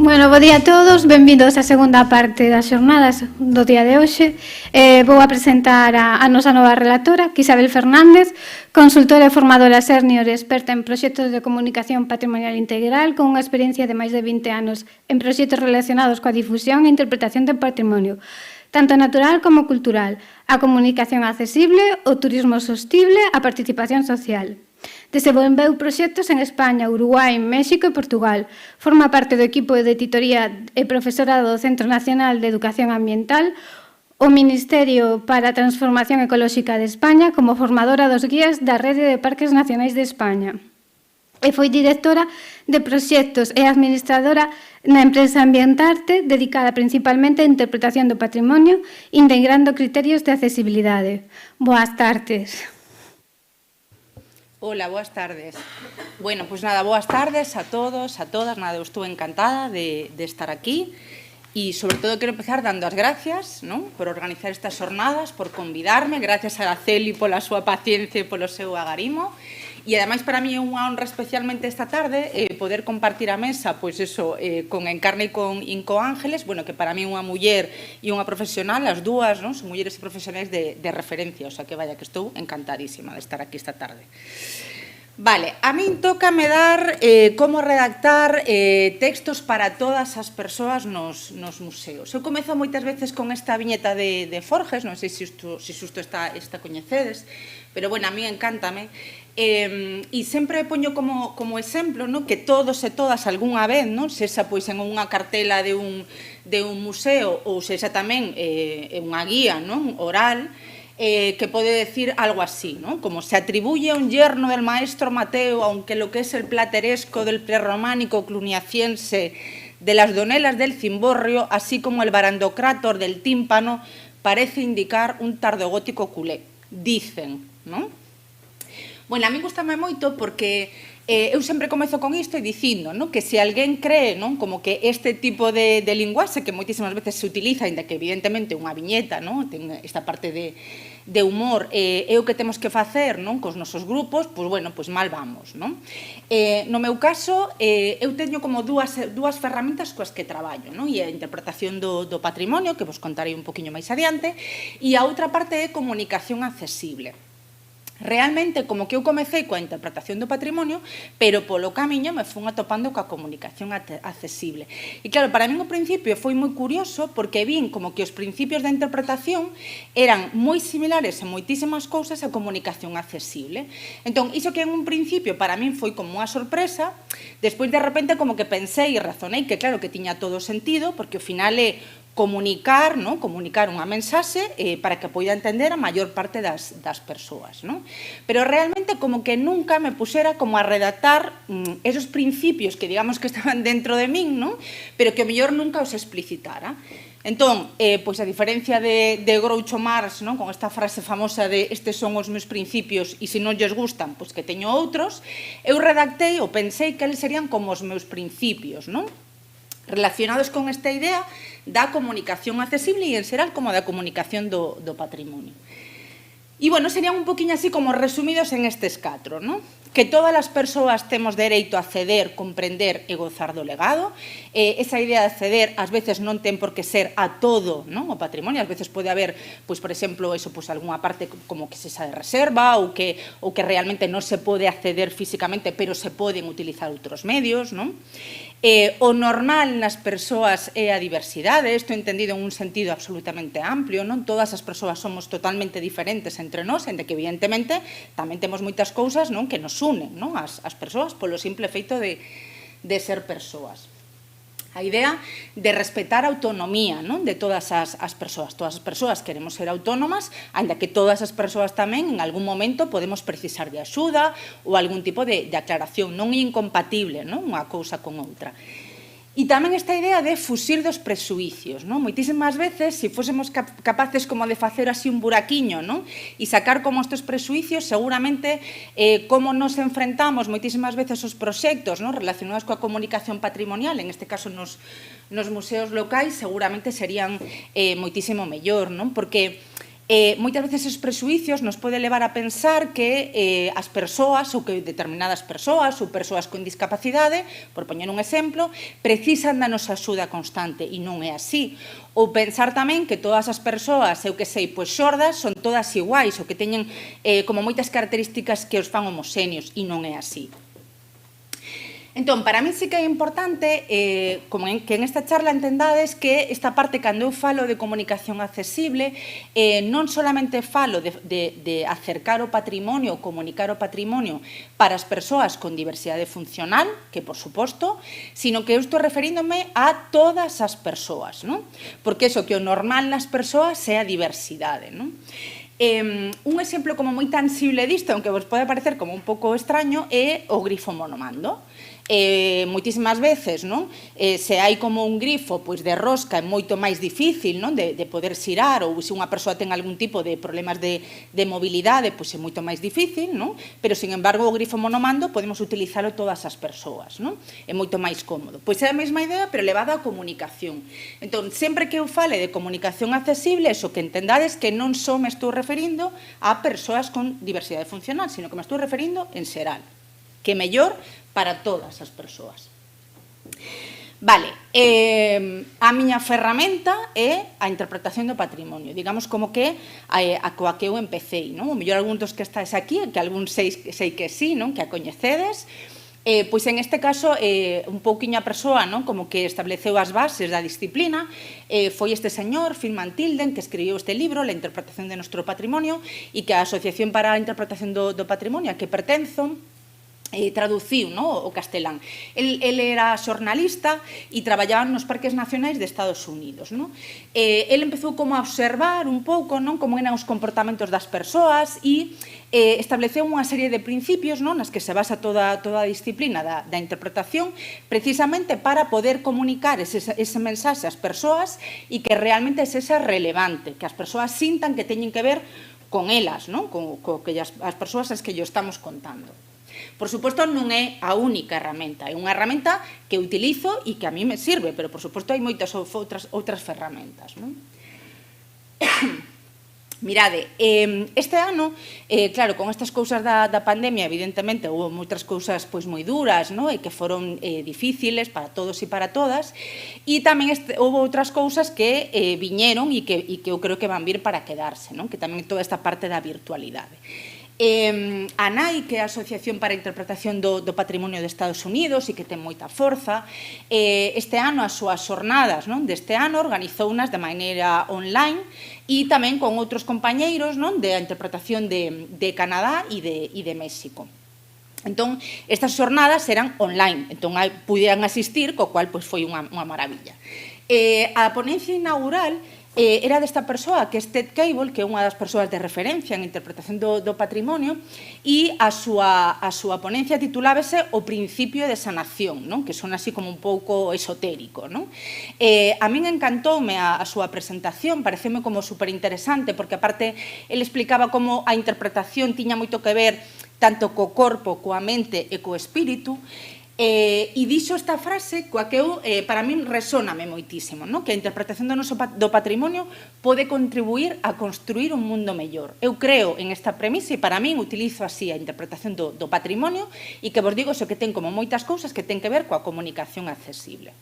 Bueno, bo día a todos, benvidos á segunda parte das xornadas do día de hoxe. Vou a presentar a nosa nova relatora, Isabel Fernández, consultora e formadora senior experta en proxectos de comunicación patrimonial integral con unha experiencia de máis de 20 anos en proxectos relacionados coa difusión e interpretación do patrimonio, tanto natural como cultural, a comunicación accesible, o turismo sostible, a participación social. Desenvolveu proxectos en España, Uruguai, México e Portugal. Forma parte do equipo de editoría e profesorado do Centro Nacional de Educación Ambiental, o Ministerio para a Transformación Ecolóxica de España como formadora dos guías da Rede de Parques Nacionais de España. E foi directora de proxectos e administradora na empresa Ambientarte, dedicada principalmente á interpretación do patrimonio, integrando criterios de accesibilidade. Boas tardes. Hola, boas tardes. Bueno, pois nada, boas tardes a todos, a todas. Nada, eu estou encantada de estar aquí e, sobre todo, quero empezar dando as gracias, non, por organizar estas xornadas, por convidarme. Gracias a Araceli pola súa paciencia e polo seu agarimo. E, ademais, para mí é unha honra especialmente esta tarde poder compartir a mesa, pois eso, con Encarna e con Inco Ángeles, bueno, que para mí é unha muller e unha profesional, as dúas, non, son mulleres e profesionais de referencia, o sea que vaya que estou encantadísima de estar aquí esta tarde. Vale, a min tócame dar como redactar textos para todas as persoas nos museos. Eu comezo moitas veces con esta viñeta de Forges, non sei se xusto esta coñecedes, pero, bueno, a mí encántame. E sempre poño como exemplo, no, que todos e todas algunha vez, no, sexa pois en unha cartela de un museo ou sexa tamén unha guía, non, oral, que pode decir algo así, ¿no? Como se atribuye a un yerno del maestro Mateo, aunque lo que es el plateresco del prerrománico cluniaciense de las donelas del cimborrio, así como el barandocrátor del tímpano, parece indicar un tardogótico culé. Dicen, ¿no? Bueno, a mí gustame moito porque eu sempre comezo con isto e dicindo, ¿no?, que se alguén cree, ¿no?, como que este tipo de linguaxe que moitísimas veces se utiliza, ainda que evidentemente unha viñeta, ¿no?, ten esta parte de humor, é o que temos que facer, non, cos nosos grupos, pois, bueno, pois mal vamos, non? No meu caso, eu teño como dúas ferramentas coas que traballo, non? E a interpretación do patrimonio, que vos contarei un poquinho máis adiante, e a outra parte é comunicación accesible. Realmente, como que eu comecei coa interpretación do patrimonio, pero polo camiño me fun atopando coa comunicación accesible. E claro, para min o principio foi moi curioso porque vin como que os principios da interpretación eran moi similares en moitísimas cousas a comunicación accesible. Entón, iso que en un principio para min foi como unha sorpresa, despois de repente como que pensei e razonei que claro que tiña todo sentido, porque ao final é comunicar, ¿no?, comunicar unha mensaxe para que poida entender a maior parte das persoas, ¿no? Pero realmente como que nunca me puxera como a redactar esos principios que digamos que estaban dentro de min, ¿no?, pero que o mellor nunca os explicitara. Entón, pois a diferencia de Groucho Marx, non, con esta frase famosa de estes son os meus principios e se non lles gustan, pois que teño outros, eu redactei ou pensei que eles serían como os meus principios, non?, relacionados con esta idea da comunicación accesible e en xeral como da comunicación do patrimonio. E, bueno, serían un poquinho así como resumidos en estes 4, non? Que todas as persoas temos dereito a acceder, comprender e gozar do legado. Esa idea de acceder, ás veces, non ten por que ser a todo, non, o patrimonio. Ás veces pode haber, pois, por exemplo, eso, pois, algunha parte como que se xa de reserva ou que realmente non se pode acceder físicamente, pero se poden utilizar outros medios, non? O normal nas persoas é a diversidade, isto entendido en un sentido absolutamente amplio, non? Todas as persoas somos totalmente diferentes entre nós, entre que, evidentemente, tamén temos moitas cousas, non, que nos unen, non, as persoas polo simple feito de ser persoas. A idea de respetar a autonomía, non, de todas as persoas. Todas as persoas queremos ser autónomas, ainda que todas as persoas tamén en algún momento podemos precisar de axuda ou algún tipo de aclaración. Non é incompatible, non, unha cousa con outra. E tamén esta idea de fusir dos presuicios, non? Moitísimas veces, se fósemos capaces como de facer así un buraquiño, non? E sacar como estes presuicios, seguramente, como nos enfrentamos moitísimas veces os proxectos, non, relacionados coa comunicación patrimonial, en este caso nos museos locais, seguramente serían moitísimo mellor, non? Porque Moitas veces os presuicios nos pode levar a pensar que as persoas ou que determinadas persoas ou persoas con discapacidade, por poñer un exemplo, precisan da nosa axuda constante e non é así. Ou pensar tamén que todas as persoas, eu que sei, pois xordas, son todas iguais ou que teñen como moitas características que os fan homoxéneos e non é así. Entón, para mí sí que é importante que en esta charla entendades que esta parte, cando eu falo de comunicación accesible, non solamente falo de acercar o patrimonio ou comunicar o patrimonio para as persoas con diversidade funcional, que por suposto, sino que eu estou referíndome a todas as persoas, non? Porque iso que o normal nas persoas é a diversidade, non? Un exemplo como moi tangible disto, aunque vos pode parecer como un pouco extraño, é o grifo monomando. Moitísimas veces, non? Se hai como un grifo pois de rosca é moito máis difícil, non? De poder xirar, ou se unha persoa ten algún tipo de problemas de mobilidade, pois é moito máis difícil, non? Pero, sin embargo, o grifo monomando podemos utilizalo todas as persoas, non? É moito máis cómodo. Pois é a mesma idea, pero levada á comunicación. Entón, sempre que eu fale de comunicación accesible, eso que entendades que non só me estou referindo a persoas con diversidade funcional, sino que me estou referindo en xeral. Que mellor para todas as persoas. Vale, a miña ferramenta é a interpretación do patrimonio, digamos como que a coa que eu empecé, non? O mellor algún dos que estáis aquí, que algún sei que sí, non? Que a coñecedes, pois en este caso un pouquiño a persoa, non? Como que estableceu as bases da disciplina, foi este señor, Phil Tilden, que escribiu este libro, La interpretación de nuestro patrimonio, e que a Asociación para a Interpretación do Patrimonio a que pertenzo traduciu o castelán. El era xornalista e traballaba nos parques nacionais de Estados Unidos. El empezou como a observar un pouco como eran os comportamentos das persoas e estableceu unha serie de principios nas que se basa toda a disciplina da interpretación, precisamente para poder comunicar ese mensaxe ás persoas e que realmente sexa relevante, que as persoas sintan que teñen que ver con elas, co que as persoas as que yo estamos contando. Por suposto, non é a única herramienta, é unha herramienta que utilizo e que a mí me sirve, pero por suposto hai moitas outras ferramentas. Mirade, este ano, claro, con estas cousas da pandemia, evidentemente, houve moitas cousas moi duras e que foron difíciles para todos e para todas, e tamén houve outras cousas que viñeron e que eu creo que van vir para quedarse, que tamén toda esta parte da virtualidade. A NAI, que é a Asociación para a Interpretación do Patrimonio de Estados Unidos e que ten moita forza, este ano as súas xornadas deste ano organizounas de maneira online e tamén con outros compañeiros de interpretación de Canadá e de México. Entón, estas xornadas eran online, entón puderan asistir, co cual foi unha maravilla. A ponencia inaugural era desta persoa, que é Ted Cable, que é unha das persoas de referencia en interpretación do patrimonio, e a súa ponencia titulábase O principio de sanación, que son así como un pouco esotérico. A min encantoume a súa presentación, pareceume como superinteresante, porque aparte ele explicaba como a interpretación tiña moito que ver tanto co corpo, coa mente e co espírito, e dixo esta frase coa que para min resóname moitísimo, que a interpretación do patrimonio pode contribuir a construir un mundo mellor. Eu creo en esta premisa e para min utilizo así a interpretación do patrimonio e que vos digo que ten como moitas cousas que ten que ver coa comunicación accesible.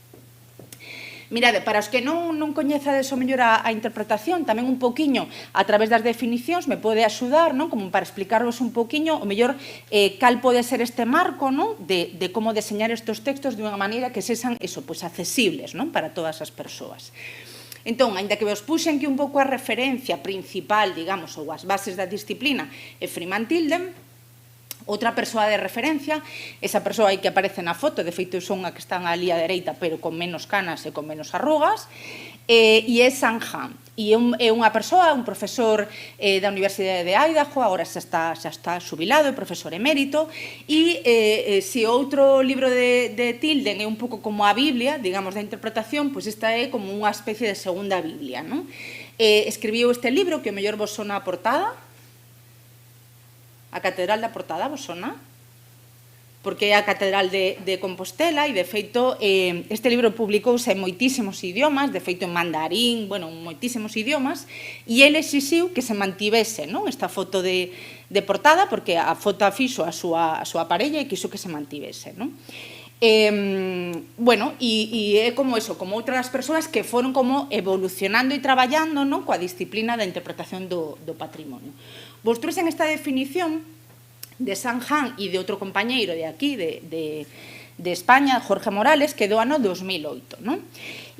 Mirade, para os que non coñezades o mellor a interpretación, tamén un pouquiño a través das definicións me pode axudar, como para explicarvos un pouquiño o mellor cal pode ser este marco de como deseñar estes textos de unha maneira que sexan accesibles para todas as persoas. Entón, ainda que vos puxen que un pouco a referencia principal, digamos, ou as bases da disciplina é Freeman Tilden, outra persoa de referencia, esa persoa aí que aparece na foto, de feito son a que están ali á dereita, pero con menos canas e con menos arrugas, e é Sang Han. E é unha persoa, un profesor da Universidade de Idaho, agora xa está xubilado, é profesor emérito, e se outro libro de Tilden é un pouco como a Biblia, digamos, da interpretación, pois esta é como unha especie de segunda Biblia. Escribiu este libro, que o mellor vos sona a portada. A Catedral da Portada, vos sona? porque é a Catedral de Compostela, e de feito este libro publicouse en moitísimos idiomas, de feito en mandarín, bueno, en moitísimos idiomas, e ele exixiu que se mantivese, non, esta foto de portada, porque a foto fixo a súa parella e quiso que se mantivese, non? Bueno, e é como eso, como outras persoas que foron como evolucionando e traballando, non, coa disciplina da interpretación do patrimonio. Vos trouxen esta definición de Sanjan e de outro compañeiro de aquí, de España, Jorge Morales, que do ano 2008, non?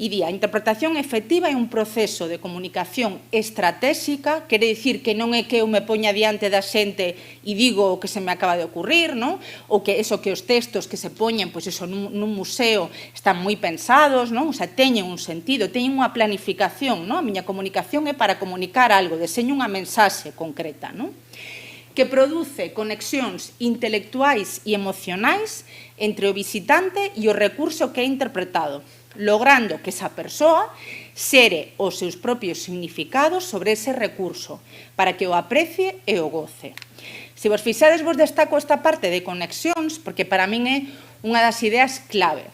E di, a interpretación efectiva é un proceso de comunicación estratégica, quere dicir que non é que eu me poña diante da xente e digo o que se me acaba de ocurrir, non? Ou que eso, que os textos que se poñen, pois eso, nun museo están moi pensados, non? O sea, teñen un sentido, teñen unha planificación, non? A miña comunicación é para comunicar algo, deseño unha mensaxe concreta, non? Que produce conexións intelectuais e emocionais entre o visitante e o recurso que é interpretado, logrando que esa persoa xere os seus propios significados sobre ese recurso, para que o aprecie e o goce. Se vos fixades, vos destaco esta parte de conexións, porque para min é unha das ideas clave.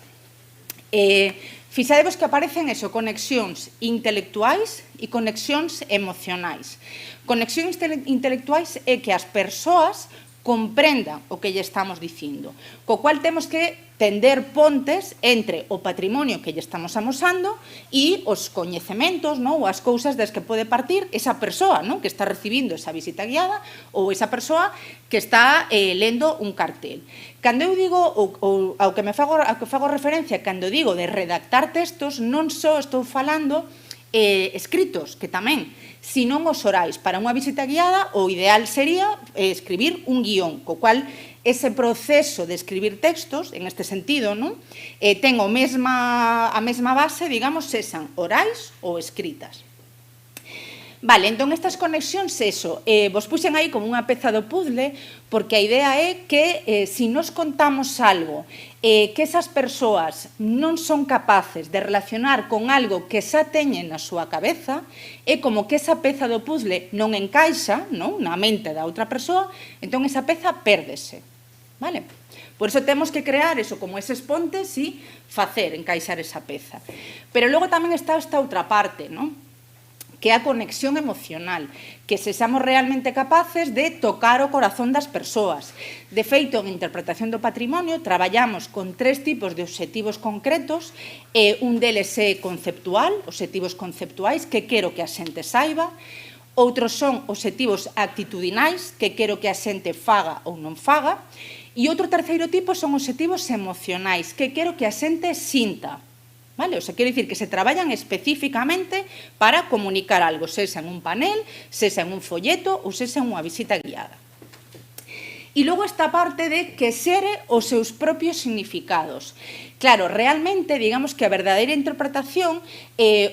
Fixadevos que aparecen eso, conexións intelectuais e conexións emocionais. Conexións intelectuais é que as persoas comprendan o que lle estamos dicindo, co cual temos que tender pontes entre o patrimonio que lle estamos amosando e os coñecementos, non, ou as cousas das que pode partir esa persoa, non, que está recibindo esa visita guiada, ou esa persoa que está lendo un cartel. Cando eu digo, ou ao que fago referencia, cando digo de redactar textos, non só estou falando escritos, que tamén, senón os orais. Para unha visita guiada, o ideal sería escribir un guión, co cual ese proceso de escribir textos, en este sentido, non, ten a mesma base, digamos, sexan orais ou escritas. Vale, entón estas conexións, eso, vos puxen aí como unha peza do puzzle, porque a idea é que se nos contamos algo que esas persoas non son capaces de relacionar con algo que xa teñen na súa cabeza, é como que esa peza do puzzle non encaixa, non, na mente da outra persoa, entón esa peza pérdese, vale? Por iso temos que crear eso, como eses pontes e facer encaixar esa peza. Pero logo tamén está esta outra parte, non? Que é a conexión emocional, que sexamos realmente capaces de tocar o corazón das persoas. De feito, en interpretación do patrimonio, traballamos con 3 tipos de obxectivos concretos, un deles é conceptual, obxectivos conceptuais, que quero que a xente saiba, outros son obxectivos actitudinais, que quero que a xente faga ou non faga, e outro terceiro tipo son obxectivos emocionais, que quero que a xente sinta. Vale? O sea, quero dicir que se traballan especificamente para comunicar algo, sexa en un panel, sexa en un folleto ou sexa en unha visita guiada. E logo esta parte de que xere os seus propios significados. Claro, realmente, digamos que a verdadeira interpretación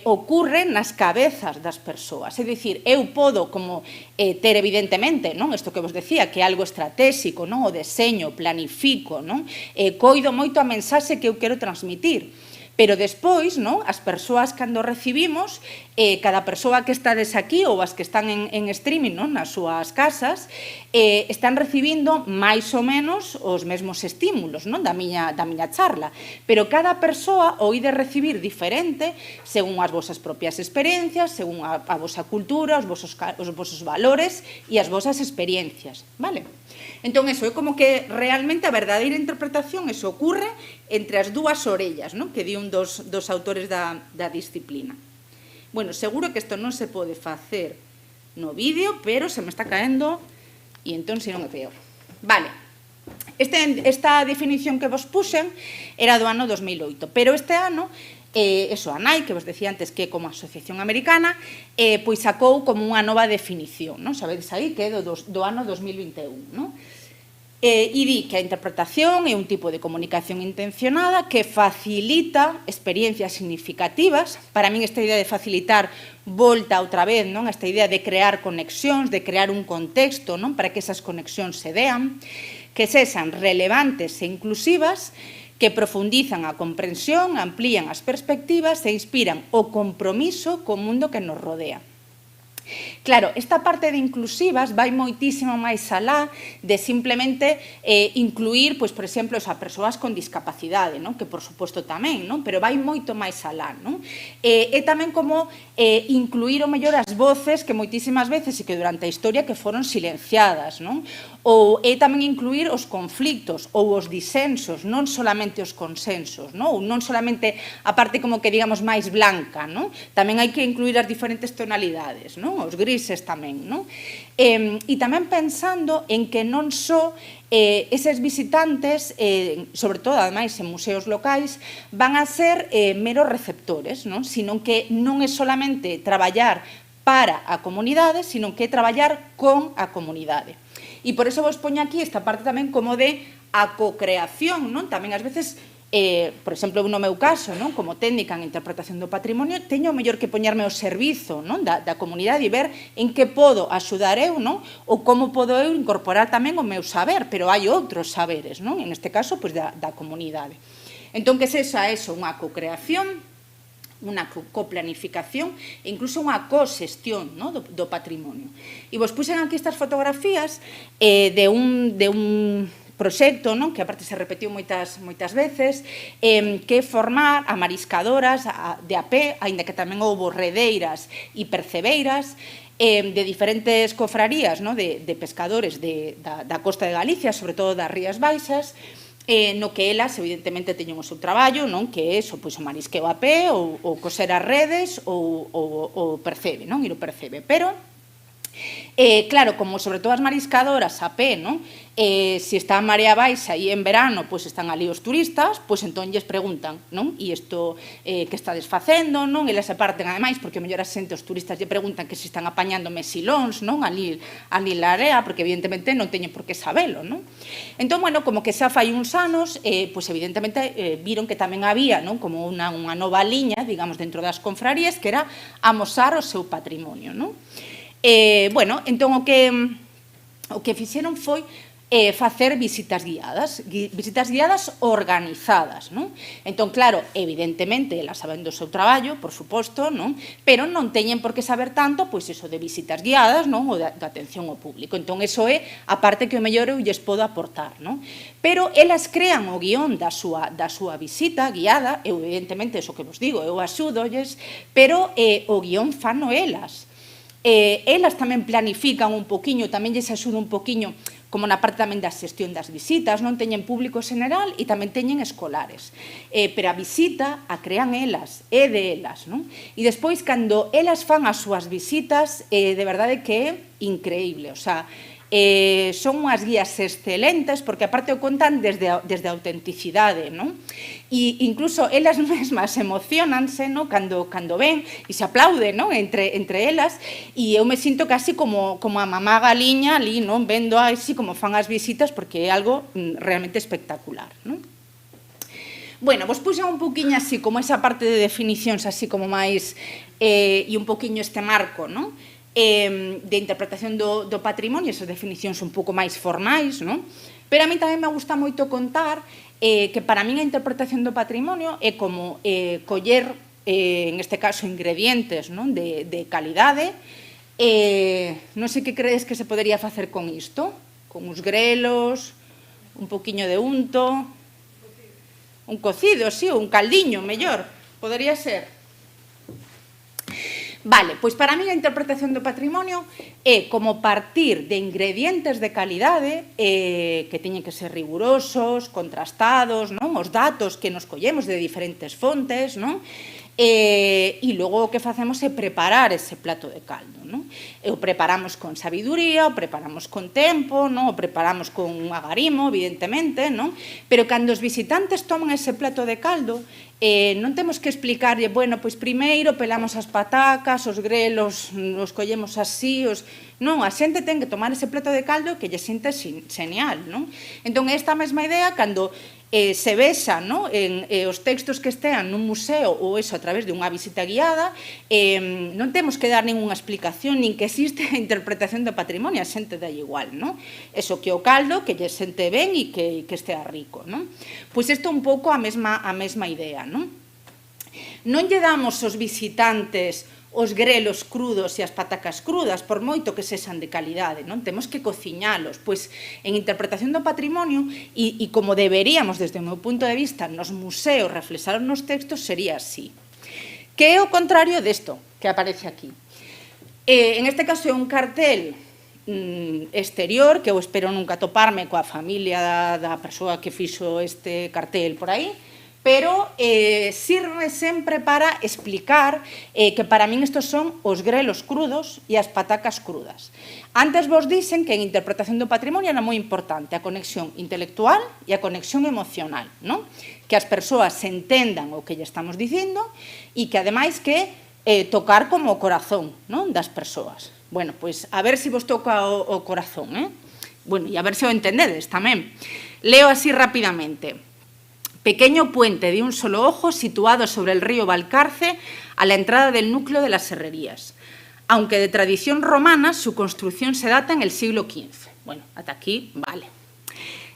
ocurre nas cabezas das persoas. É dicir, eu podo como ter evidentemente, non, isto que vos decía, que é algo estratégico, non, o deseño, planifico, non, coido moito a mensaxe que eu quero transmitir. Pero despois, non, as persoas cando recibimos, cada persoa que estades aquí ou as que están en streaming, non, nas súas casas, están recibindo máis ou menos os mesmos estímulos, non, da miña charla. Pero cada persoa o ide recibir diferente según as vosas propias experiencias, según a vosa cultura, os vosos valores e as vosas experiencias, vale? Entón, eso é como que realmente a verdadeira interpretación eso ocurre entre as dúas orellas, non? Que di un dos autores da disciplina. Bueno, seguro que isto non se pode facer no vídeo, pero se me está caendo e entón se non é peor. Vale, esta definición que vos puxen era do ano 2008, pero este ano eso, a NAI, que vos decía antes que como asociación americana, pois sacou como unha nova definición, non? Sabedes aí que é do ano 2021, non? E di que a interpretación é un tipo de comunicación intencionada que facilita experiencias significativas. Para min esta idea de facilitar volta outra vez, non? Esta idea de crear conexións, de crear un contexto, non? Para que esas conexións se dean, que sexan relevantes e inclusivas, que profundizan a comprensión, amplían as perspectivas e inspiran o compromiso co mundo que nos rodea. Claro, esta parte de inclusivas vai moitísimo máis alá de simplemente incluir, pois, por exemplo, a persoas con discapacidade, non? Que por suposto tamén, non? Pero vai moito máis alá, non? É tamén como incluir o mellor as voces que moitísimas veces e que durante a historia que foron silenciadas, non? Ou é tamén incluir os conflictos ou os disensos, non solamente os consensos, non? Ou non solamente a parte como que digamos máis blanca, non? Tamén hai que incluir as diferentes tonalidades, non? Os grises tamén, non? E tamén pensando en que non só eses visitantes, sobre todo, ademais, en museos locais, van a ser meros receptores, non? Sino que non é solamente traballar para a comunidade, sino que é traballar con a comunidade. E por iso vos poño aquí esta parte tamén como de a co-creación, non? Tamén ás veces, por exemplo, no meu caso, non? Como técnica en interpretación do patrimonio, teño mellor que poñerme ao servizo, non? Da comunidade e ver en que podo axudar eu, non? Ou como podo eu incorporar tamén o meu saber, pero hai outros saberes, non? En este caso, pois, da comunidade. Entón, que é eso? Unha co-creación, unha coplanificación e incluso unha cosestión, no? do patrimonio. E vos puxen aquí estas fotografías de un proxecto, non? Que aparte se repetiu moitas veces, que é formar a mariscadoras de a pé, aínda que tamén houbo redeiras e percebeiras, de diferentes cofrarías, no? de pescadores da costa de Galicia, sobre todo das Rías Baixas, no que elas, evidentemente, teñen o seu traballo, non? Que é o marisqueo a pé, ou coser as redes, ou o percebe, non? Ir o percebe. Pero, claro, como sobre todo as mariscadoras a pé, non? Se está a marea baixa e en verano pois están ali os turistas, pois entón lles preguntan, non? E isto que estades facendo, non? Eles se parten, ademais, porque mellor a xente, os turistas lle preguntan que se están apañando mesilóns, non? Ali na area, porque evidentemente non teñen por que sabelo, non? Entón, bueno, como que xa fai uns anos, pois evidentemente viron que tamén había, non? Como unha nova liña, digamos, dentro das confrarías, que era amosar o seu patrimonio, non? Bueno, entón o que fixeron foi facer visitas guiadas organizadas, non? Entón, claro, evidentemente, elas saben do seu traballo, por suposto, non? Pero non teñen por que saber tanto, pois, iso de visitas guiadas, non? Ou da atención ao público. Entón, iso é a parte que o mellor eu lles podo aportar, non? Pero elas crean o guión da súa visita guiada, eu, evidentemente, iso que vos digo, eu axúdolles, pero o guión fano elas. Elas tamén planifican un poquinho, tamén lles axuda un poquinho, como na parte tamén da xestión das visitas, non teñen público general e tamén teñen escolares. Pero a visita a crean elas, é de elas, non? E despois, cando elas fan as súas visitas, de verdade que é increíble, o sea, son unhas guías excelentes, porque aparte o contan desde a autenticidade, non? E incluso elas mesmas emocionanse, non? Cando ven e se aplauden, non? Entre elas, e eu me sinto casi como a mamá galiña ali, non? Vendo así como fan as visitas, porque é algo realmente espectacular, non? Bueno, vos puxen un poquinho así, como esa parte de definicións así como máis, e un poquinho este marco, non? De interpretación do patrimonio, esas definicións un pouco máis formais, non? Pero a mí tamén me gusta moito contar que para mí a interpretación do patrimonio é como coller, en este caso, ingredientes, non? De calidade. Non sei que credes que se podería facer con isto, con uns grelos, un poquinho de unto, un cocido, sí, un caldiño, mellor, podería ser. Vale, pois para mí a interpretación do patrimonio é como partir de ingredientes de calidade que teñen que ser rigurosos, contrastados, non? Os datos que nos collemos de diferentes fontes, non? E logo o que facemos é preparar ese plato de caldo, non? O preparamos con sabiduría, o preparamos con tempo, non? O preparamos con un agarimo, evidentemente, non? Pero cando os visitantes toman ese plato de caldo, non temos que explicarlle, bueno, pois primeiro pelamos as patacas, os grelos, os collemos así, non, a xente ten que tomar ese plato de caldo que lle sinte genial, non? Entón, esta mesma idea, cando se vexa, non? Os textos que estean nun museo ou eso a través de unha visita guiada, non temos que dar ninguna explicación, nin que existe a interpretación do patrimonio, a xente dá igual, non? Eso que o caldo, que lle sente ben e que estea rico, non? Pois isto é un pouco a mesma idea, non? Non lle damos aos visitantes os grelos crudos e as patacas crudas, por moito que sexan de calidade, non? Temos que cociñalos. Pois, en interpretación do patrimonio, e como deberíamos, desde o meu punto de vista, nos museos reflexar nos textos, sería así. Que é o contrario desto que aparece aquí. En este caso é un cartel exterior, que eu espero nunca toparme coa familia da persoa que fixo este cartel por aí, pero sirve sempre para explicar que para min estos son os grelos crudos e as patacas crudas. Antes vos dicen que en interpretación do patrimonio era moi importante a conexión intelectual e a conexión emocional, non? Que as persoas se entendan o que lle estamos dicindo e que, ademais, que tocar como o corazón, non, das persoas. Bueno, pois, a ver se vos toca o corazón, Bueno, e a ver se o entendedes tamén. Leo así rapidamente. Pequeño puente de un solo ojo situado sobre el río Valcarce a la entrada del núcleo de las Serrerías. Aunque de tradición romana, su construcción se data en el siglo XV. Bueno, hasta aquí, vale.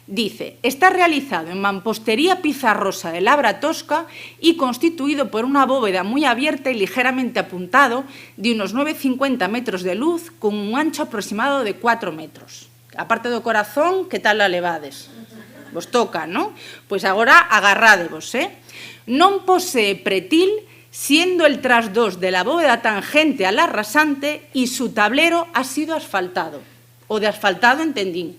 Dice, está realizado en mampostería pizarrosa de labra tosca y constituido por una bóveda muy abierta y ligeramente apuntado de unos 9,50 metros de luz con un ancho aproximado de 4 metros. A parte do corazón, que tal la levades? Vos toca, non? Pois agora agarrádevos, Non posee pretil, siendo el trasdós de la bóveda tangente a la rasante y su tablero ha sido asfaltado. O de asfaltado entendín.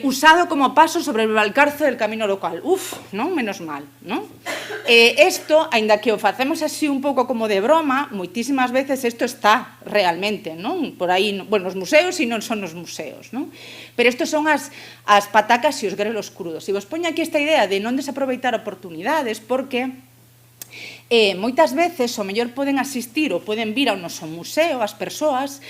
Usado como paso sobre el Valcarce del camino local. Uf, non? Menos mal, non? Isto, aínda que o facemos así un pouco como de broma, moitísimas veces isto está realmente, non? Por aí, bueno, os museos e non son os museos, non? Pero isto son as patacas e os grelos crudos. E vos poño aquí esta idea de non desaproveitar oportunidades, porque moitas veces o mellor poden asistir ou poden vir ao noso museo as persoas,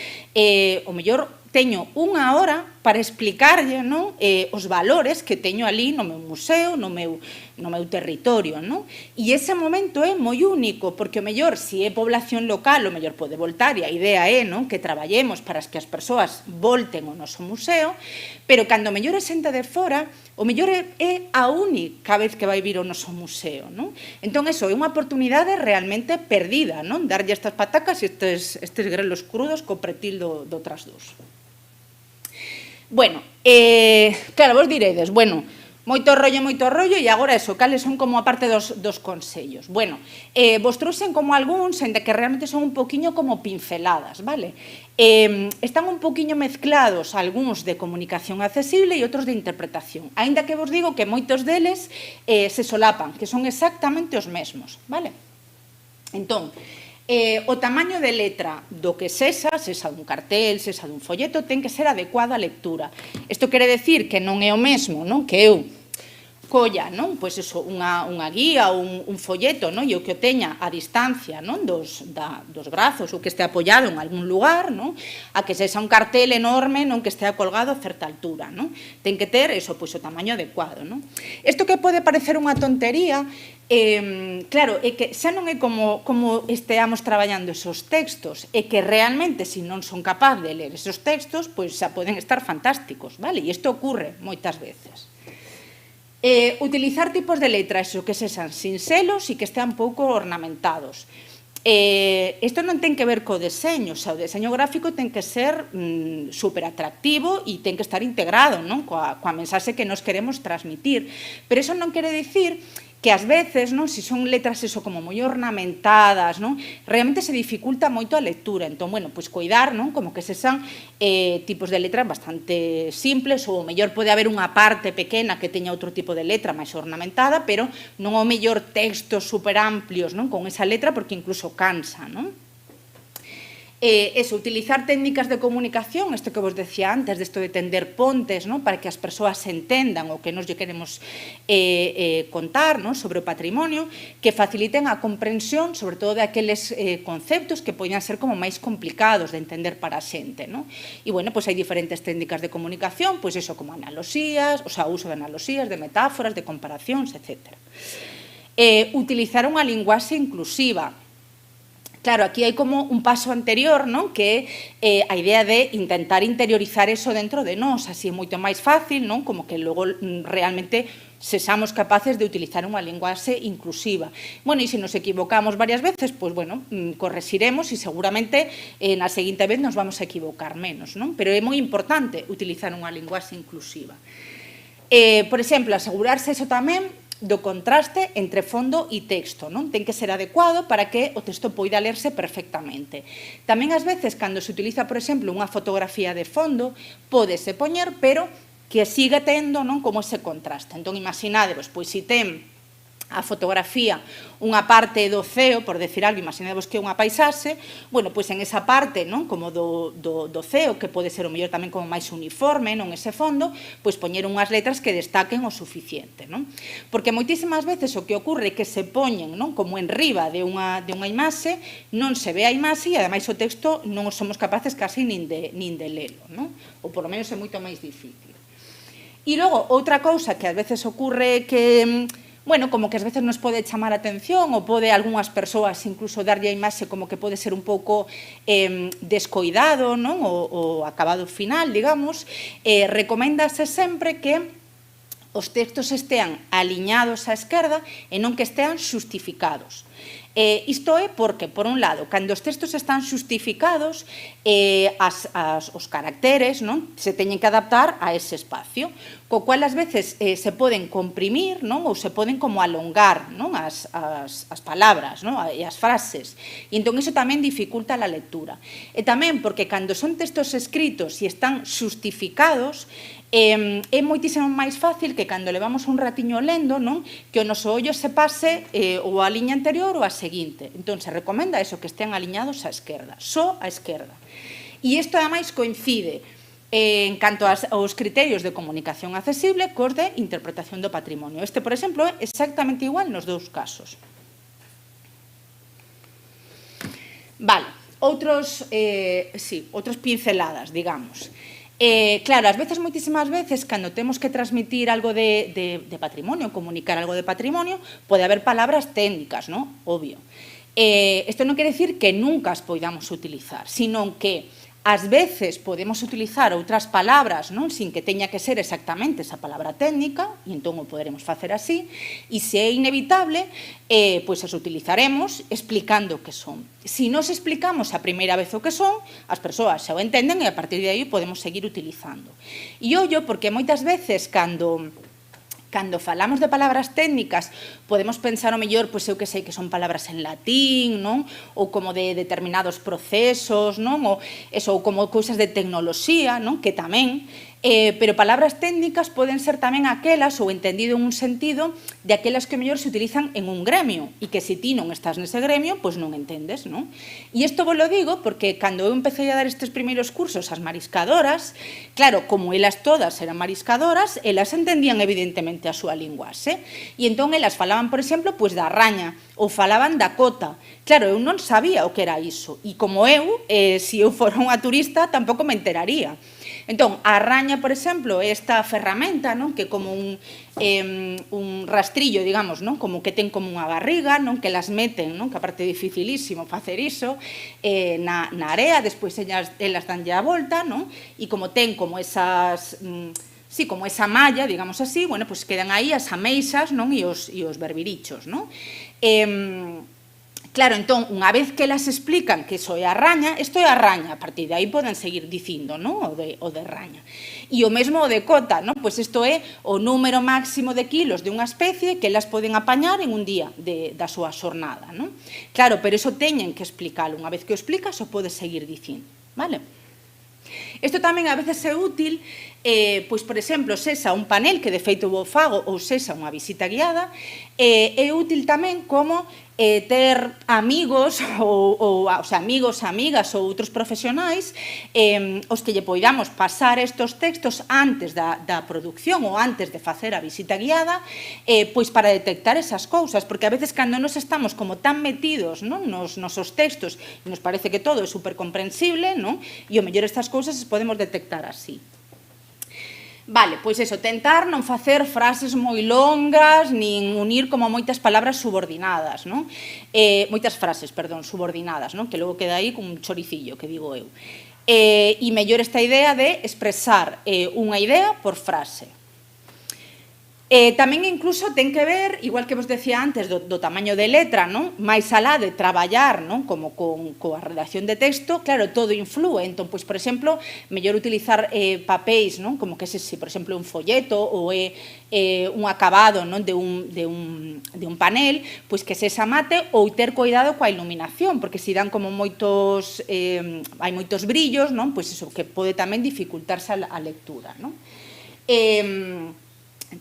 o mellor teño unha hora para explicarlle, non, os valores que teño ali no meu museo, no meu territorio, non? E ese momento é moi único, porque o mellor, se é población local, o mellor pode voltar, e a idea é, non, que traballemos para que as persoas volten ao noso museo, pero cando o mellor é xente de fora, o mellor é a única vez que vai vir ao noso museo, non? Entón, eso é unha oportunidade realmente perdida, non? Darlle estas patacas e estes grelos crudos co pretil do trasdós. Bueno, claro, vos diredes, bueno, moito rollo, e agora eso, cales son como a parte dos consellos? Bueno, vos trouxen como algúns, ainda que realmente son un poquinho como pinceladas, vale? Están un poquinho mezclados algúns de comunicación accesible e outros de interpretación, aínda que vos digo que moitos deles se solapan, que son exactamente os mesmos, vale? Entón, o tamaño de letra do que sexa dun cartel, sexa dun folleto, ten que ser adecuado á lectura. Isto quere decir que non é o mesmo, non, que eu colla, non, pois eso, unha guía ou un folleto, non, e o que o teña a distancia, non, dos brazos ou que este apoiado en algún lugar, non, a que sexa un cartel enorme, non, que este colgado a certa altura, non. Ten que ter eso, pois o tamaño adecuado, non. Isto que pode parecer unha tontería, claro, é que xa non é como esteamos traballando esos textos, é que realmente, se non son capaz de ler esos textos, pois xa poden estar fantásticos, vale? E isto ocurre moitas veces. Utilizar tipos de letras que sexan sinxelos e que estean pouco ornamentados. Isto non ten que ver co deseño, o deseño gráfico ten que ser super atractivo e ten que estar integrado, non, coa mensaxe que nos queremos transmitir. Pero iso non quere dicir que ás veces, non, se son letras eso como moi ornamentadas, non, realmente se dificulta moito a lectura. Entón, bueno, pois coidar, non, como que sexan tipos de letras bastante simples, ou o mellor pode haber unha parte pequena que teña outro tipo de letra máis ornamentada, pero non o mellor textos super amplios, non, con esa letra, porque incluso cansa, non? Eso, utilizar técnicas de comunicación, isto que vos decía antes, desto de tender pontes, non, para que as persoas se entendan o que nos lle queremos contar, non, sobre o patrimonio, que faciliten a comprensión, sobre todo, daqueles conceptos que poden ser como máis complicados de entender para a xente, non? E, bueno, pois hai diferentes técnicas de comunicación, pois eso, como analoxías, o sea, uso de analoxías, de metáforas, de comparacións, etc. Utilizar unha linguaxe inclusiva. Claro, aquí hai como un paso anterior, non? Que é a idea de intentar interiorizar eso dentro de nós, así é moito máis fácil, non? Como que logo realmente sexamos capaces de utilizar unha linguaxe inclusiva. Bueno, e se nos equivocamos varias veces, pois, bueno, correxiremos e seguramente na seguinte vez nos vamos a equivocar menos, non? Pero é moi importante utilizar unha linguaxe inclusiva. Por exemplo, asegurarse eso tamén do contraste entre fondo e texto, non? Ten que ser adecuado para que o texto poida lerse perfectamente. Tamén ás veces, cando se utiliza, por exemplo, unha fotografía de fondo, pódese poñer, pero que siga tendo, non, como ese contraste. Entón, imaginadevos, pois, se ten a fotografía unha parte do ceo, por decir algo, imaginadevos que é unha paisaxe, bueno, pois en esa parte, non, como do ceo, que pode ser o mellor tamén como máis uniforme, non, ese fondo, pois poñer unhas letras que destaquen o suficiente, non? Porque moitísimas veces o que ocorre é que se poñen, non, como en riba de unha imaxe, non se ve a imaxe e ademais o texto non somos capaces casi nin de lelo, non? Ou polo menos é moito máis difícil. E logo, outra cousa que ás veces ocorre que, bueno, como que ás veces nos pode chamar a atención ou pode algunhas persoas incluso darlle a imaxe como que pode ser un pouco descoidado, non? O acabado final, digamos, recoméndase sempre que os textos estean aliñados á esquerda e non que estean xustificados. Isto é porque, por un lado, cando os textos están xustificados, os caracteres, non, se teñen que adaptar a ese espacio, co cual, ás veces, se poden comprimir, non, ou se poden como alongar, non, as palabras, non, e as frases. E entón, iso tamén dificulta a lectura. E tamén porque, cando son textos escritos e están xustificados, é moitísimo máis fácil que cando levamos un ratiño lendo, non, que o noso ollo se pase ou a liña anterior ou a seguinte. Entón, se recomenda eso, que estén aliñados á esquerda, só á esquerda. E isto, ademais, coincide en canto aos criterios de comunicación accesible cos de interpretación do patrimonio. Este, por exemplo, é exactamente igual nos dous casos. Vale, outros pinceladas, digamos. Claro, ás veces, moitísimas veces, cando temos que transmitir algo de patrimonio, comunicar algo de patrimonio, pode haber palabras técnicas, non? Obvio. Isto non quere dicir que nunca as poidamos utilizar, sino que ás veces podemos utilizar outras palabras, non, sin que teña que ser exactamente esa palabra técnica, e entón o poderemos facer así, e se é inevitable, pois as utilizaremos explicando o que son. Se nos explicamos a primeira vez o que son, as persoas xa o entenden e a partir de aí podemos seguir utilizando. E ollo, porque moitas veces cando falamos de palabras técnicas, podemos pensar o mellor, pois eu que sei, que son palabras en latín, non? Ou como de determinados procesos, non? Ou como cousas de tecnoloxía, non? Que tamén, pero palabras técnicas poden ser tamén aquelas, ou entendido en un sentido, de aquelas que mellor se utilizan en un gremio, e que se ti non estás nese gremio, pois non entendes, non? E isto vos lo digo porque cando eu empecé a dar estes primeiros cursos ás mariscadoras, claro, como elas todas eran mariscadoras, elas entendían evidentemente a súa linguaxe, e entón elas falaban, por exemplo, pois da raña, ou falaban da cota. Claro, eu non sabía o que era iso, e como eu, se eu fora unha turista, tampouco me enteraría. Entón, a raña, por exemplo, é esta ferramenta, non, que é como un rastrillo, digamos, non, como que ten como unha barriga, non, que las meten, non, que aparte é dificilísimo facer iso, na area, despois elas danlle a volta, non, e como ten como esas... Sí, como esa malla, digamos así, bueno, pois quedan aí as ameixas, non, e os verbirichos, non? Claro, entón, unha vez que elas explican que iso é a raña, isto é a raña, a partir de aí poden seguir dicindo, non? O de raña. E o mesmo o de cota, non? Pois isto é o número máximo de kilos de unha especie que elas poden apañar en un día da súa xornada, non? Claro, pero iso teñen que explicalo. Unha vez que o explicas, o podes seguir dicindo, vale? Isto tamén a veces é útil, pois, por exemplo, sexa un panel que de feito vos fago ou sexa unha visita guiada, é útil tamén como ter amigos ou amigos, amigas ou outros profesionais os que lle poidamos pasar estes textos antes da produción ou antes de facer a visita guiada, pois para detectar esas cousas, porque a veces cando nos estamos como tan metidos, non, nos nosos textos e nos parece que todo é supercomprensible, non, e o mellor estas cousas as podemos detectar así. Vale, pois eso, tentar non facer frases moi longas, nin unir como moitas palabras subordinadas, non? Moitas frases, perdón, subordinadas, non? Que logo queda aí como un choricillo, que digo eu. E mellor esta idea de expresar unha idea por frase. Tamén incluso ten que ver, igual que vos decía antes, do tamaño de letra, non? Mais alá de traballar, non? Como coa redacción de texto, claro, todo influe. Entón, pois, por exemplo, mellor utilizar papéis, non? Como que se, por exemplo, un folleto ou un acabado, non? de un panel, pois que se mate ou ter cuidado coa iluminación, porque se dan como moitos, hai moitos brillos, non? Pois iso que pode tamén dificultarse a lectura, non?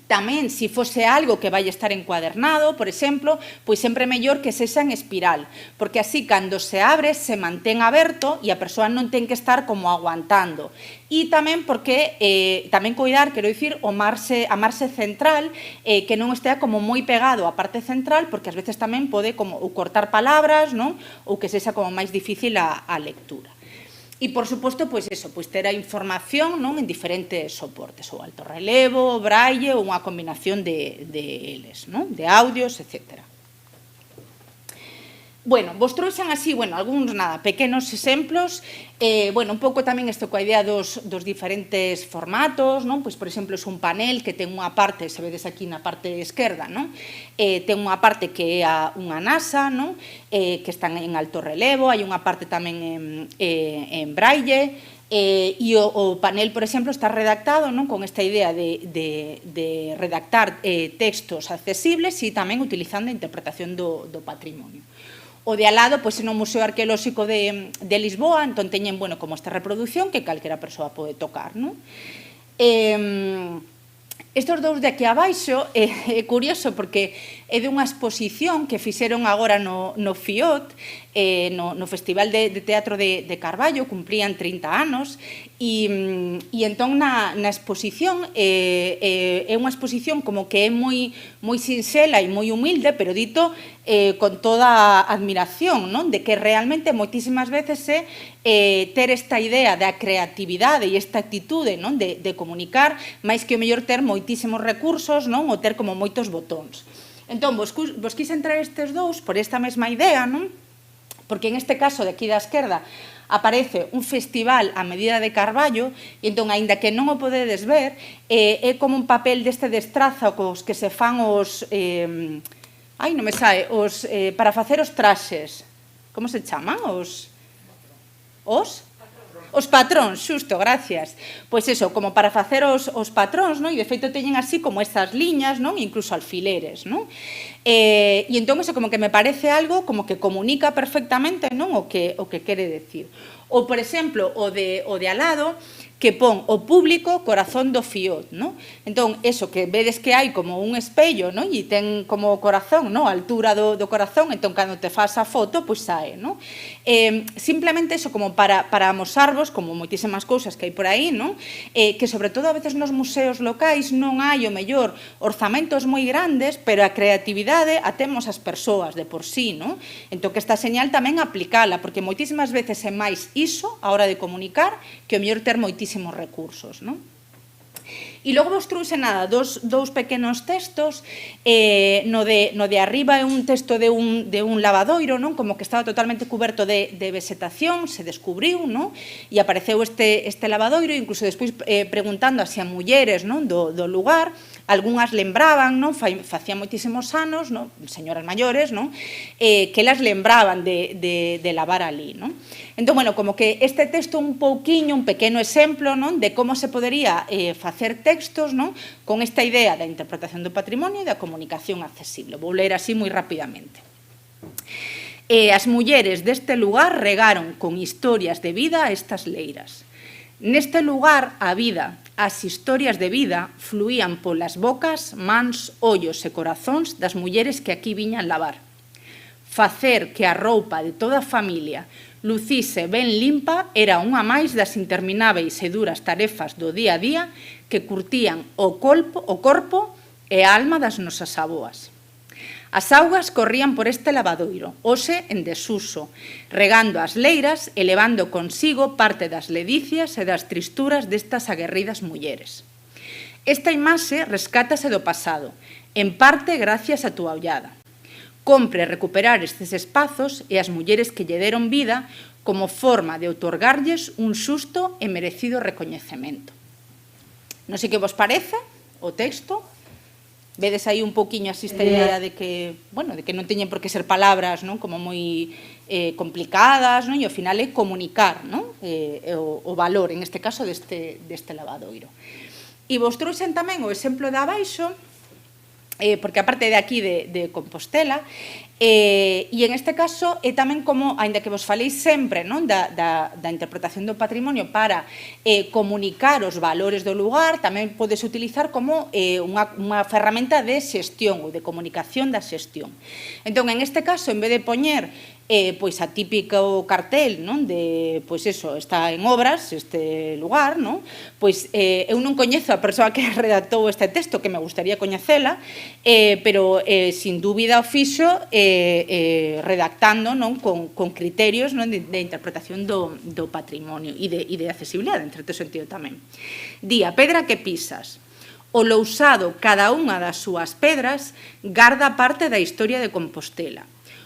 Tamén, se fose algo que vai estar encuadernado, por exemplo, pois sempre é mellor que sexa en espiral, porque así, cando se abre, se mantén aberto e a persoa non ten que estar como aguantando. E tamén porque, tamén cuidar, quero dicir, a marxe central, que non estea como moi pegado á parte central, porque ás veces tamén pode como cortar palabras, non? Ou que sexa como máis difícil a lectura. E, por suposto, pois eso, pois ter a información, non, en diferentes soportes, ou alto relevo, braille, ou unha combinación de eles, non, de audios, etcétera. Bueno, vos trouxen así, bueno, algúns, nada, pequenos exemplos, bueno, un pouco tamén isto coa idea dos diferentes formatos, non? Pois, por exemplo, é un panel que ten unha parte, se vedes aquí na parte esquerda, non? Ten unha parte que é unha NASA, non? Que están en alto relevo, hai unha parte tamén en braille, e o panel, por exemplo, está redactado, non? Con esta idea de redactar textos accesibles e tamén utilizando a interpretación do patrimonio. O de al lado, pois, no Museo Arqueolóxico de Lisboa, entón teñen, bueno, como esta reproducción que calquera persoa pode tocar, non? Estes dous de aquí abaixo é curioso porque é dunha exposición que fixeron agora no FIOT, no Festival de Teatro de Carballo, cumplían 30 anos, e entón na exposición é unha exposición como que é moi sinxela e moi humilde, pero dito con toda a admiración, non? De que realmente moitísimas veces é ter esta idea da creatividade e esta actitude, non? De comunicar, máis que o mellor ter moitísimos recursos, non? Ou ter como moitos botóns. Entón, vos quise entrar estes dous por esta mesma idea, non? Porque en este caso de aquí da esquerda aparece un festival a medida de Carballo e entón, aínda que non o podedes ver, é como un papel deste destraza cos que se fan os... ai, non me sae, para facer os traxes. Como se chaman? Os patróns, xusto, gracias. Pois eso, como para facer os patróns, non? E de feito teñen así como estas liñas, non? Incluso alfileres, non? E entón, eso como que me parece algo como que comunica perfectamente, non? O que quere decir. Ou, por exemplo, o de al lado, que pon o público corazón do FIOT, non? Entón, eso, que vedes que hai como un espello, non? E ten como corazón, non? A altura do corazón, entón, cando te faz a foto, pois sae, non? Simplemente eso, como para amosarvos, como moitísimas cousas que hai por aí, non? Que, sobre todo, a veces nos museos locais non hai, o mellor, orzamentos moi grandes, pero a creatividade a temos as persoas de por sí, non? Entón, que esta señal tamén aplicala, porque moitísimas veces é máis iso, a hora de comunicar, que o mellor ter moitísimos recursos, non? E logo vos trouxe nada, dous pequenos textos, no de arriba é un texto de un lavadoiro, non? Como que estaba totalmente cuberto de vegetación, se descubriu, non? E apareceu este lavadoiro, incluso despois preguntando a mulleres, non? Do lugar, algunhas lembraban, non? Facía moitísimos anos, non? Señoras maiores, non? Que elas lembraban de lavar ali, non? Entón, bueno, como que este texto un pouquiño, un pequeno exemplo, non? De como se podería facer textos, non? Con esta idea da interpretación do patrimonio e da comunicación accesible. Vou ler así moi rapidamente. As mulleres deste lugar regaron con historias de vida estas leiras. Neste lugar, a vida, as historias de vida, fluían polas bocas, mans, ollos e corazóns das mulleres que aquí viñan lavar. Facer que a roupa de toda a familia lucise ben limpa era unha máis das intermináveis e duras tarefas do día a día que curtían o corpo e a alma das nosas avoas. As augas corrían por este lavadoiro, hoxe en desuso, regando as leiras e levando consigo parte das ledicias e das tristuras destas aguerridas mulleres. Esta imaxe rescátase do pasado, en parte gracias a túa ollada. Compre recuperar estes espazos e as mulleres que lle deron vida como forma de outorgarlles un xusto e merecido recoñecemento. Non sei que vos parece o texto. Vedes aí un poquinho así esta idea de que, bueno, de que non teñen por que ser palabras, non, como moi complicadas, non, e ao final é comunicar, non, o valor, en este caso, deste lavadoiro. E vos trouxen tamén o exemplo de abaixo, porque aparte de aquí de Compostela, e en este caso é tamén como, aínda que vos falei sempre da interpretación do patrimonio para comunicar os valores do lugar, tamén podes utilizar como unha ferramenta de xestión ou de comunicación da xestión. Entón, en este caso, en vez de poñer pois a típico cartel, non, de, pois eso, está en obras este lugar, non? Pois eu non coñezo a persoa que redactou este texto, que me gustaría coñecela, pero sin dúbida o fixo redactando, non, con criterios, non, de interpretación do patrimonio e de accesibilidade, en certo sentido tamén. Di, a pedra que pisas, o lousado cada unha das súas pedras garda parte da historia de Compostela.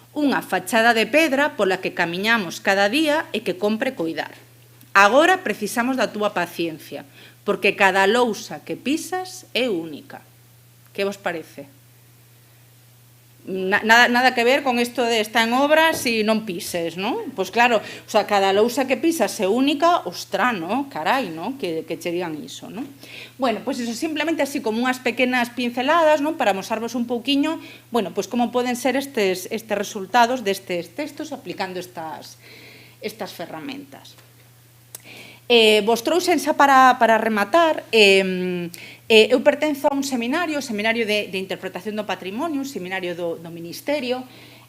Unha fachada de pedra pola que camiñamos cada día e que compre coidar. Agora precisamos da túa paciencia, porque cada lousa que pisas é única. Que vos parece? Nada que ver con isto de estar en obras e non pises, non? Pois claro, o sea, cada lousa que pisas é única, ostra, non? Carai, non? Que che digan iso, non? Bueno, pois iso, simplemente así como unhas pequenas pinceladas, non? Para mosarvos un pouquiño, bueno, pois como poden ser estes resultados destes textos aplicando estas ferramentas. Vos trouxen xa para rematar, eu pertenzo a un seminario, o Seminario de Interpretación do Patrimonio, un seminario do Ministerio,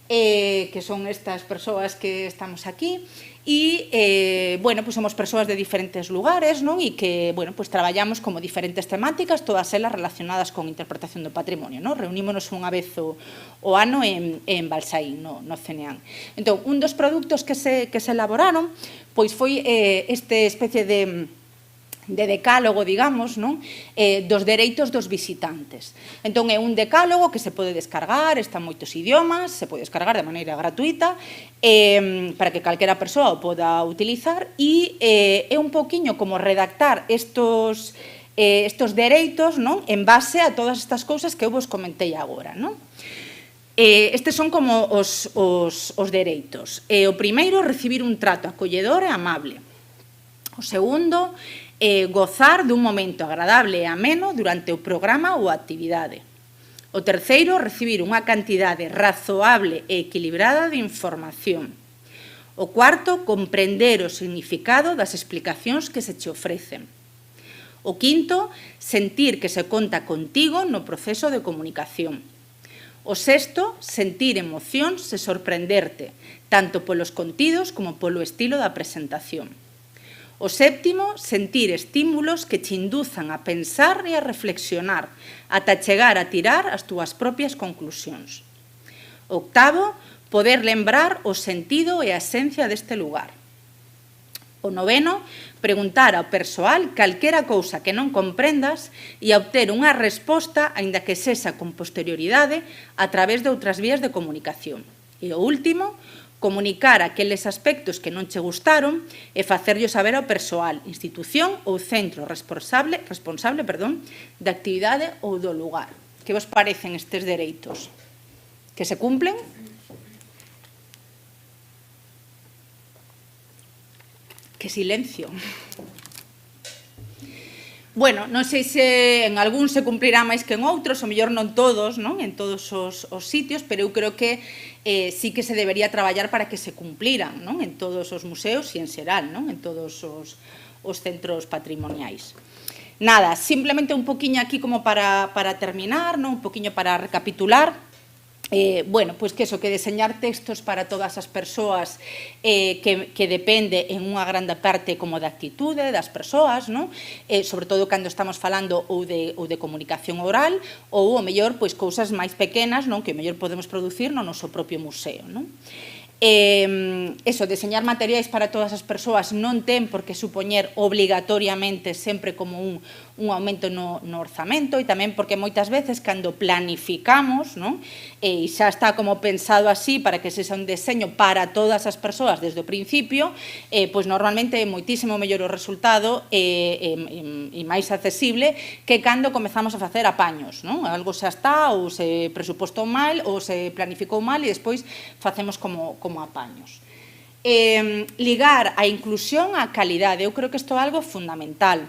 que son estas persoas que estamos aquí, e, bueno, pues somos persoas de diferentes lugares, non? E que, bueno, pues traballamos como diferentes temáticas, todas elas relacionadas con interpretación do patrimonio, non? Reunímonos unha vez o ano en Balsaín, no CNEAN. Entón, un dos produtos que se elaboraron, pois foi este especie de decálogo, digamos, non? Dos dereitos dos visitantes. Entón, é un decálogo que se pode descargar, está en moitos idiomas, se pode descargar de maneira gratuita, para que calquera persoa o poda utilizar, e é un poquinho como redactar estos dereitos, non? En base a todas estas cousas que eu vos comentei agora, non? Estes son como os dereitos. O primeiro, recibir un trato acolledor e amable. O segundo, gozar dun momento agradable e ameno durante o programa ou a actividade. O terceiro, recibir unha cantidade razoable e equilibrada de información. O cuarto, comprender o significado das explicacións que se che ofrecen. O quinto, sentir que se conta contigo no proceso de comunicación. O sexto, sentir emocións e sorprenderte, tanto polos contidos como polo estilo da presentación. O séptimo, sentir estímulos que te induzan a pensar e a reflexionar, ata chegar a tirar as túas propias conclusións. O octavo, poder lembrar o sentido e a esencia deste lugar. O noveno, preguntar ao persoal calquera cousa que non comprendas e a obter unha resposta, aínda que sexa con posterioridade, a través de outras vías de comunicación. E o último, comunicar aqueles aspectos que non che gustaron e facerllo saber ao persoal, institución ou centro responsable da actividade ou do lugar. Que vos parecen estes dereitos? Que se cumplen? Que silencio. Bueno, non sei se en algún se cumplirá máis que en outros, o mellor non todos, non? En todos os sitios, pero eu creo que sí que se debería traballar para que se cumpliran, non? En todos os museos e en xeral, non? En todos os centros patrimoniais. Nada, simplemente un poquinho aquí como para terminar, non? Un poquinho para recapitular. Bueno, pois que eso, que deseñar textos para todas as persoas que depende en unha grande parte como da actitude das persoas, non? Sobre todo cando estamos falando ou de comunicación oral ou, o mellor, pois cousas máis pequenas, non? Que o mellor podemos producir no noso propio museo, non? Eso, deseñar materiais para todas as persoas non ten por que supoñer obligatoriamente sempre como un un aumento no orzamento e tamén porque moitas veces cando planificamos, non? E xa está como pensado así para que sexa un deseño para todas as persoas desde o principio, pois normalmente é moitísimo mellor o resultado e máis accesible que cando comezamos a facer apaños, non? Algo xa está ou se presupostou mal ou se planificou mal e despois facemos como apaños. Ligar a inclusión á calidade, eu creo que isto é algo fundamental.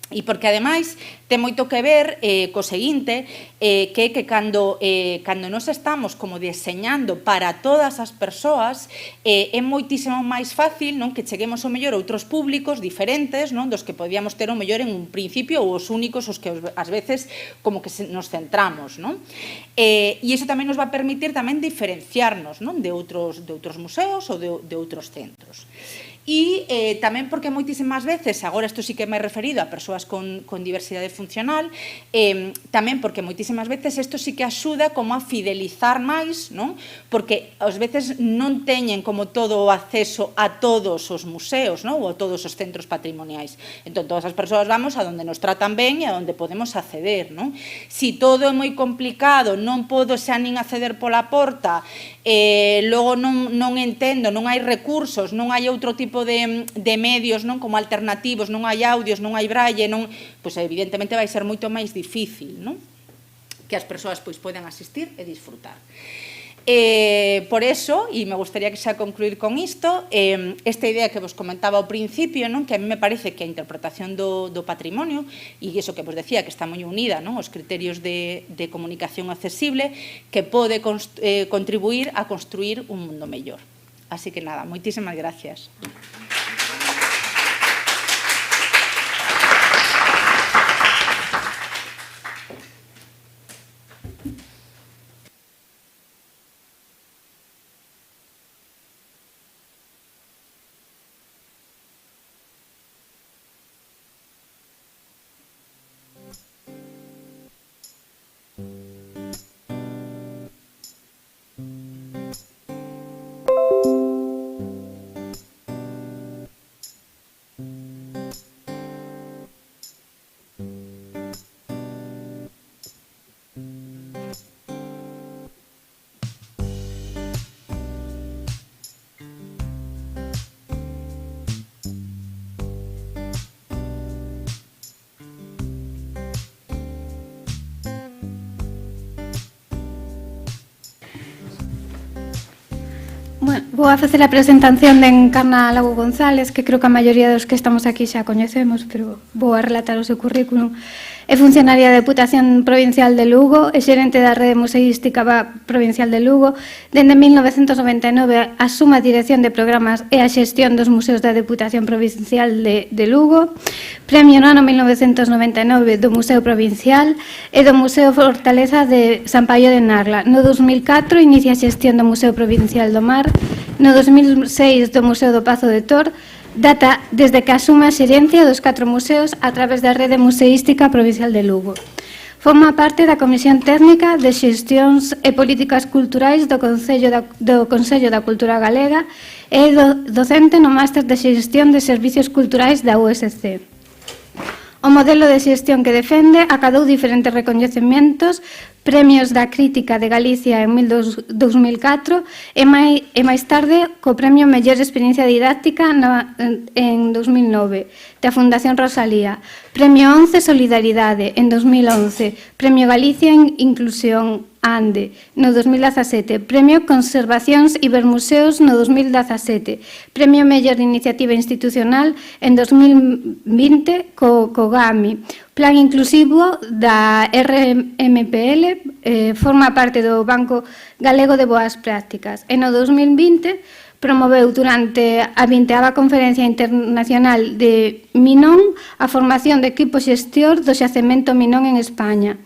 E porque, ademais, ten moito que ver co seguinte, que cando nos estamos como deseñando para todas as persoas, é moitísimo máis fácil que cheguemos ao mellor a outros públicos diferentes dos que podíamos ter ao mellor en un principio ou os únicos os que ás veces como que nos centramos. E iso tamén nos va a permitir tamén diferenciarnos de outros museos ou de outros centros. E tamén porque moitísimas veces, agora isto sí que me he referido a persoas con diversidade funcional, tamén porque moitísimas veces isto sí que axuda como a fidelizar máis, porque ás veces non teñen como todo o acceso a todos os museos ou a todos os centros patrimoniais. Entón, todas as persoas vamos a donde nos tratan ben e a donde podemos acceder. Si todo é moi complicado, non podo xa nin acceder pola porta, logo non entendo, non hai recursos, non hai outro tipo de medios como alternativos, non hai audios, non hai braille, pois evidentemente vai ser moito máis difícil que as persoas poidan asistir e disfrutar. Por eso, e me gustaría que xa concluir con isto, esta idea que vos comentaba ao principio, que a mí me parece que a interpretación do patrimonio, e iso que vos decía, que está moi unida aos criterios de comunicación accesible, que pode contribuir a construir un mundo mellor. Así que nada, moitísimas gracias. Bueno, vou a facer a presentación de Encarna Lago González, que creo que a maioría dos que estamos aquí xa coñecemos, pero vou a relatar o seu currículum. É funcionaria da Deputación Provincial de Lugo e xerente da Rede Museística Provincial de Lugo. Dende 1999 asume a dirección de programas e a xestión dos museos da Deputación Provincial de Lugo. Premio no ano 1999 do Museo Provincial e do Museo Fortaleza de San Paio de Narla. No 2004 inicia a xestión do Museo Provincial do Mar. No 2006 do Museo do Pazo de Tor. Data desde que asume a xerencia dos 4 museos a través da Rede Museística Provincial de Lugo. Forma parte da Comisión Técnica de Xestións e Políticas Culturais do Consello da Cultura Galega e docente no Máster de Xestión de Servicios Culturais da USC. O modelo de xestión que defende acadou diferentes recoñecementos, premios da Crítica de Galicia en 2004 e máis tarde co Premio Mellor Experiencia Didáctica en 2009 da Fundación Rosalía, Premio 11 Solidaridade en 2011, Premio Galicia en Inclusión Ande no 2017, Premio Conservacións Ibermuseos no 2017, Premio Mellor Iniciativa Institucional en 2020 co GAMI, Plan Inclusivo da RMPL, forma parte do Banco Galego de Boas Prácticas. E no 2020 promoveu durante a 20ª Conferencia Internacional de Minón a formación de equipo xestor do xacemento Minón en España.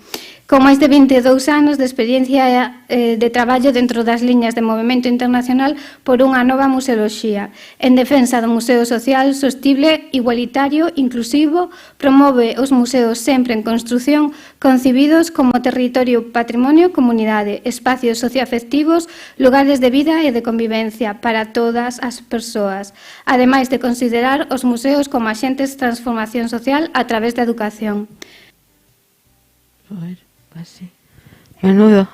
con máis de 22 anos de experiencia de traballo dentro das liñas de movimento internacional por unha nova museoloxía, en defensa do museo social, sostible, igualitario, inclusivo, promove os museos sempre en construción, concibidos como territorio, patrimonio, comunidade, espacios socioafectivos, lugares de vida e de convivencia para todas as persoas, ademais de considerar os museos como axentes de transformación social a través da educación. Joder, casi. Menudo,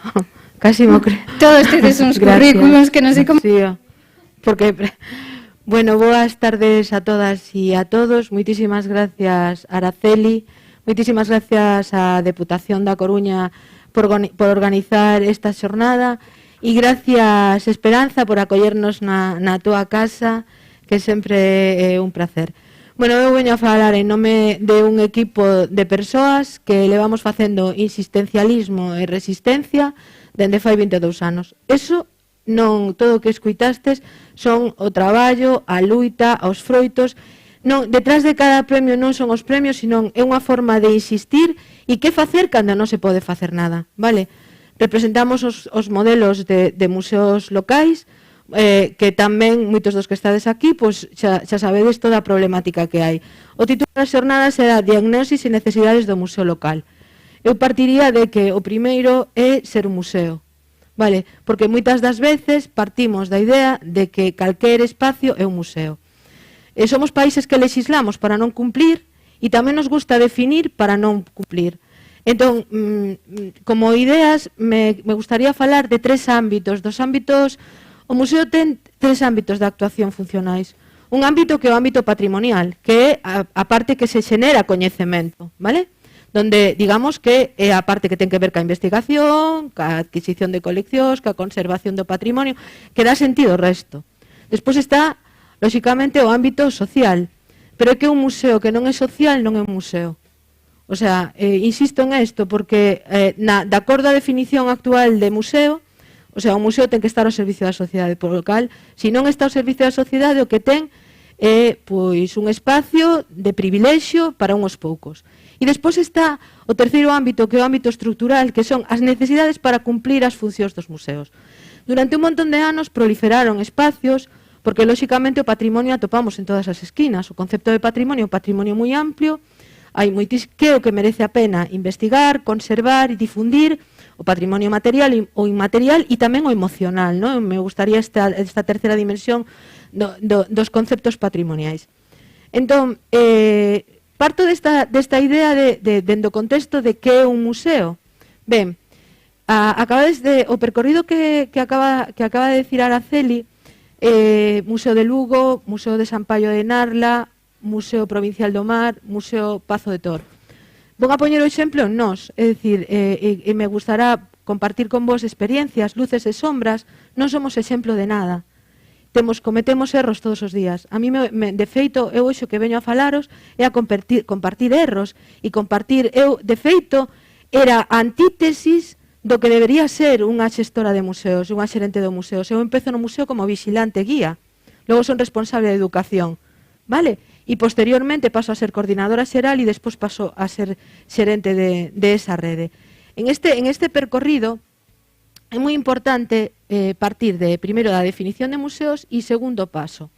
casi me creo. Todos tedes uns currículos que non sei como... Sí, porque... Bueno, boas tardes a todas e a todos. Moitísimas gracias, Araceli. Moitísimas gracias á Deputación da Coruña por organizar esta xornada. E gracias, Esperanza, por acollernos na túa casa, que sempre é un placer. Bueno, eu veño a falar en nome de un equipo de persoas que levamos facendo insistencialismo e resistencia dende fai 22 anos. Eso non, todo o que escuitastes son o traballo, a luita, os froitos. Non, detrás de cada premio non son os premios, sino é unha forma de insistir e que facer cando non se pode facer nada, vale? Representamos os modelos de museos locais, que tamén, moitos dos que estades aquí, pois xa sabedes toda a problemática que hai. O título das xornadas será Diagnosis e necesidades do museo local. Eu partiría de que o primeiro é ser un museo, vale? Porque moitas das veces partimos da idea de que calquer espacio é un museo. E somos países que legislamos para non cumplir e tamén nos gusta definir para non cumplir. Entón, como ideas, me gustaría falar de tres ámbitos, dos ámbitos. O museo ten tres ámbitos de actuación funcionais. Un ámbito que é o ámbito patrimonial, que é a parte que se xenera coñecemento, vale? Donde, digamos, que é a parte que ten que ver ca investigación, ca adquisición de coleccións, ca conservación do patrimonio, que dá sentido ao resto. Despois está, lóxicamente, o ámbito social, pero é que un museo que non é social non é un museo. O sea, insisto en isto, porque de acordo á definición actual de museo, o sea, un museo ten que estar ao servicio da sociedade, por lo cal, se non está ao servicio da sociedade, o que ten é pois un espacio de privilexio para uns poucos. E despois está o terceiro ámbito, que é o ámbito estrutural, que son as necesidades para cumplir as funcións dos museos. Durante un montón de anos proliferaron espacios, porque lóxicamente o patrimonio atopamos en todas as esquinas. O concepto de patrimonio é un patrimonio moi amplio, hai que é o que merece a pena investigar, conservar e difundir, o patrimonio material ou inmaterial e tamén o emocional, non? Me gustaría esta terceira dimensión dos conceptos patrimoniais. Entón, parto desta idea dentro do contexto de que é un museo. Ben, acabades o percorrido que acaba de decir Araceli, Museo de Lugo, Museo de San Paio de Narla, Museo Provincial do Mar, Museo Pazo de Tor. Vou a poñer o exemplo en nós, é dicir, me gustará compartir con vos experiencias, luces e sombras, non somos exemplo de nada. Cometemos erros todos os días. A mí, de feito, eu hoxe que veño a falaros é a compartir erros e compartir, de feito, era a antítesis do que debería ser unha xestora de museos, unha xerente de museos. Eu empezo no museo como vigilante guía, logo son responsable de educación, vale? E posteriormente paso a ser coordinadora xeral e despois paso a ser xerente de esa rede. En este percorrido é moi importante partir primeiro da definición de museos e segundo paso.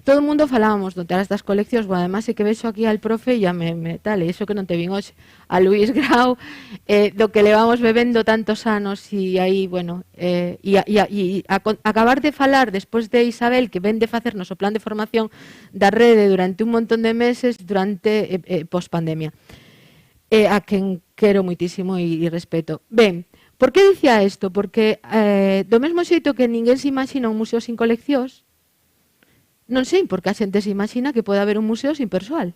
Todo o mundo falábamos do telas das coleccións, bueno, además é que vexo aquí al profe e ya tal, e iso que non te vin hoxe, a Luís Grau, do que levamos bebendo tantos anos e aí, bueno, acabar de falar despois de Isabel, que ven de facernos o plan de formación da rede durante un montón de meses durante pospandemia, a quen quero moitísimo e respeto. Ben, por que dicía isto? Porque do mesmo xeito que ninguén se imagina un museo sin coleccións, non sei por que a xente se imagina que pode haber un museo sin persoal.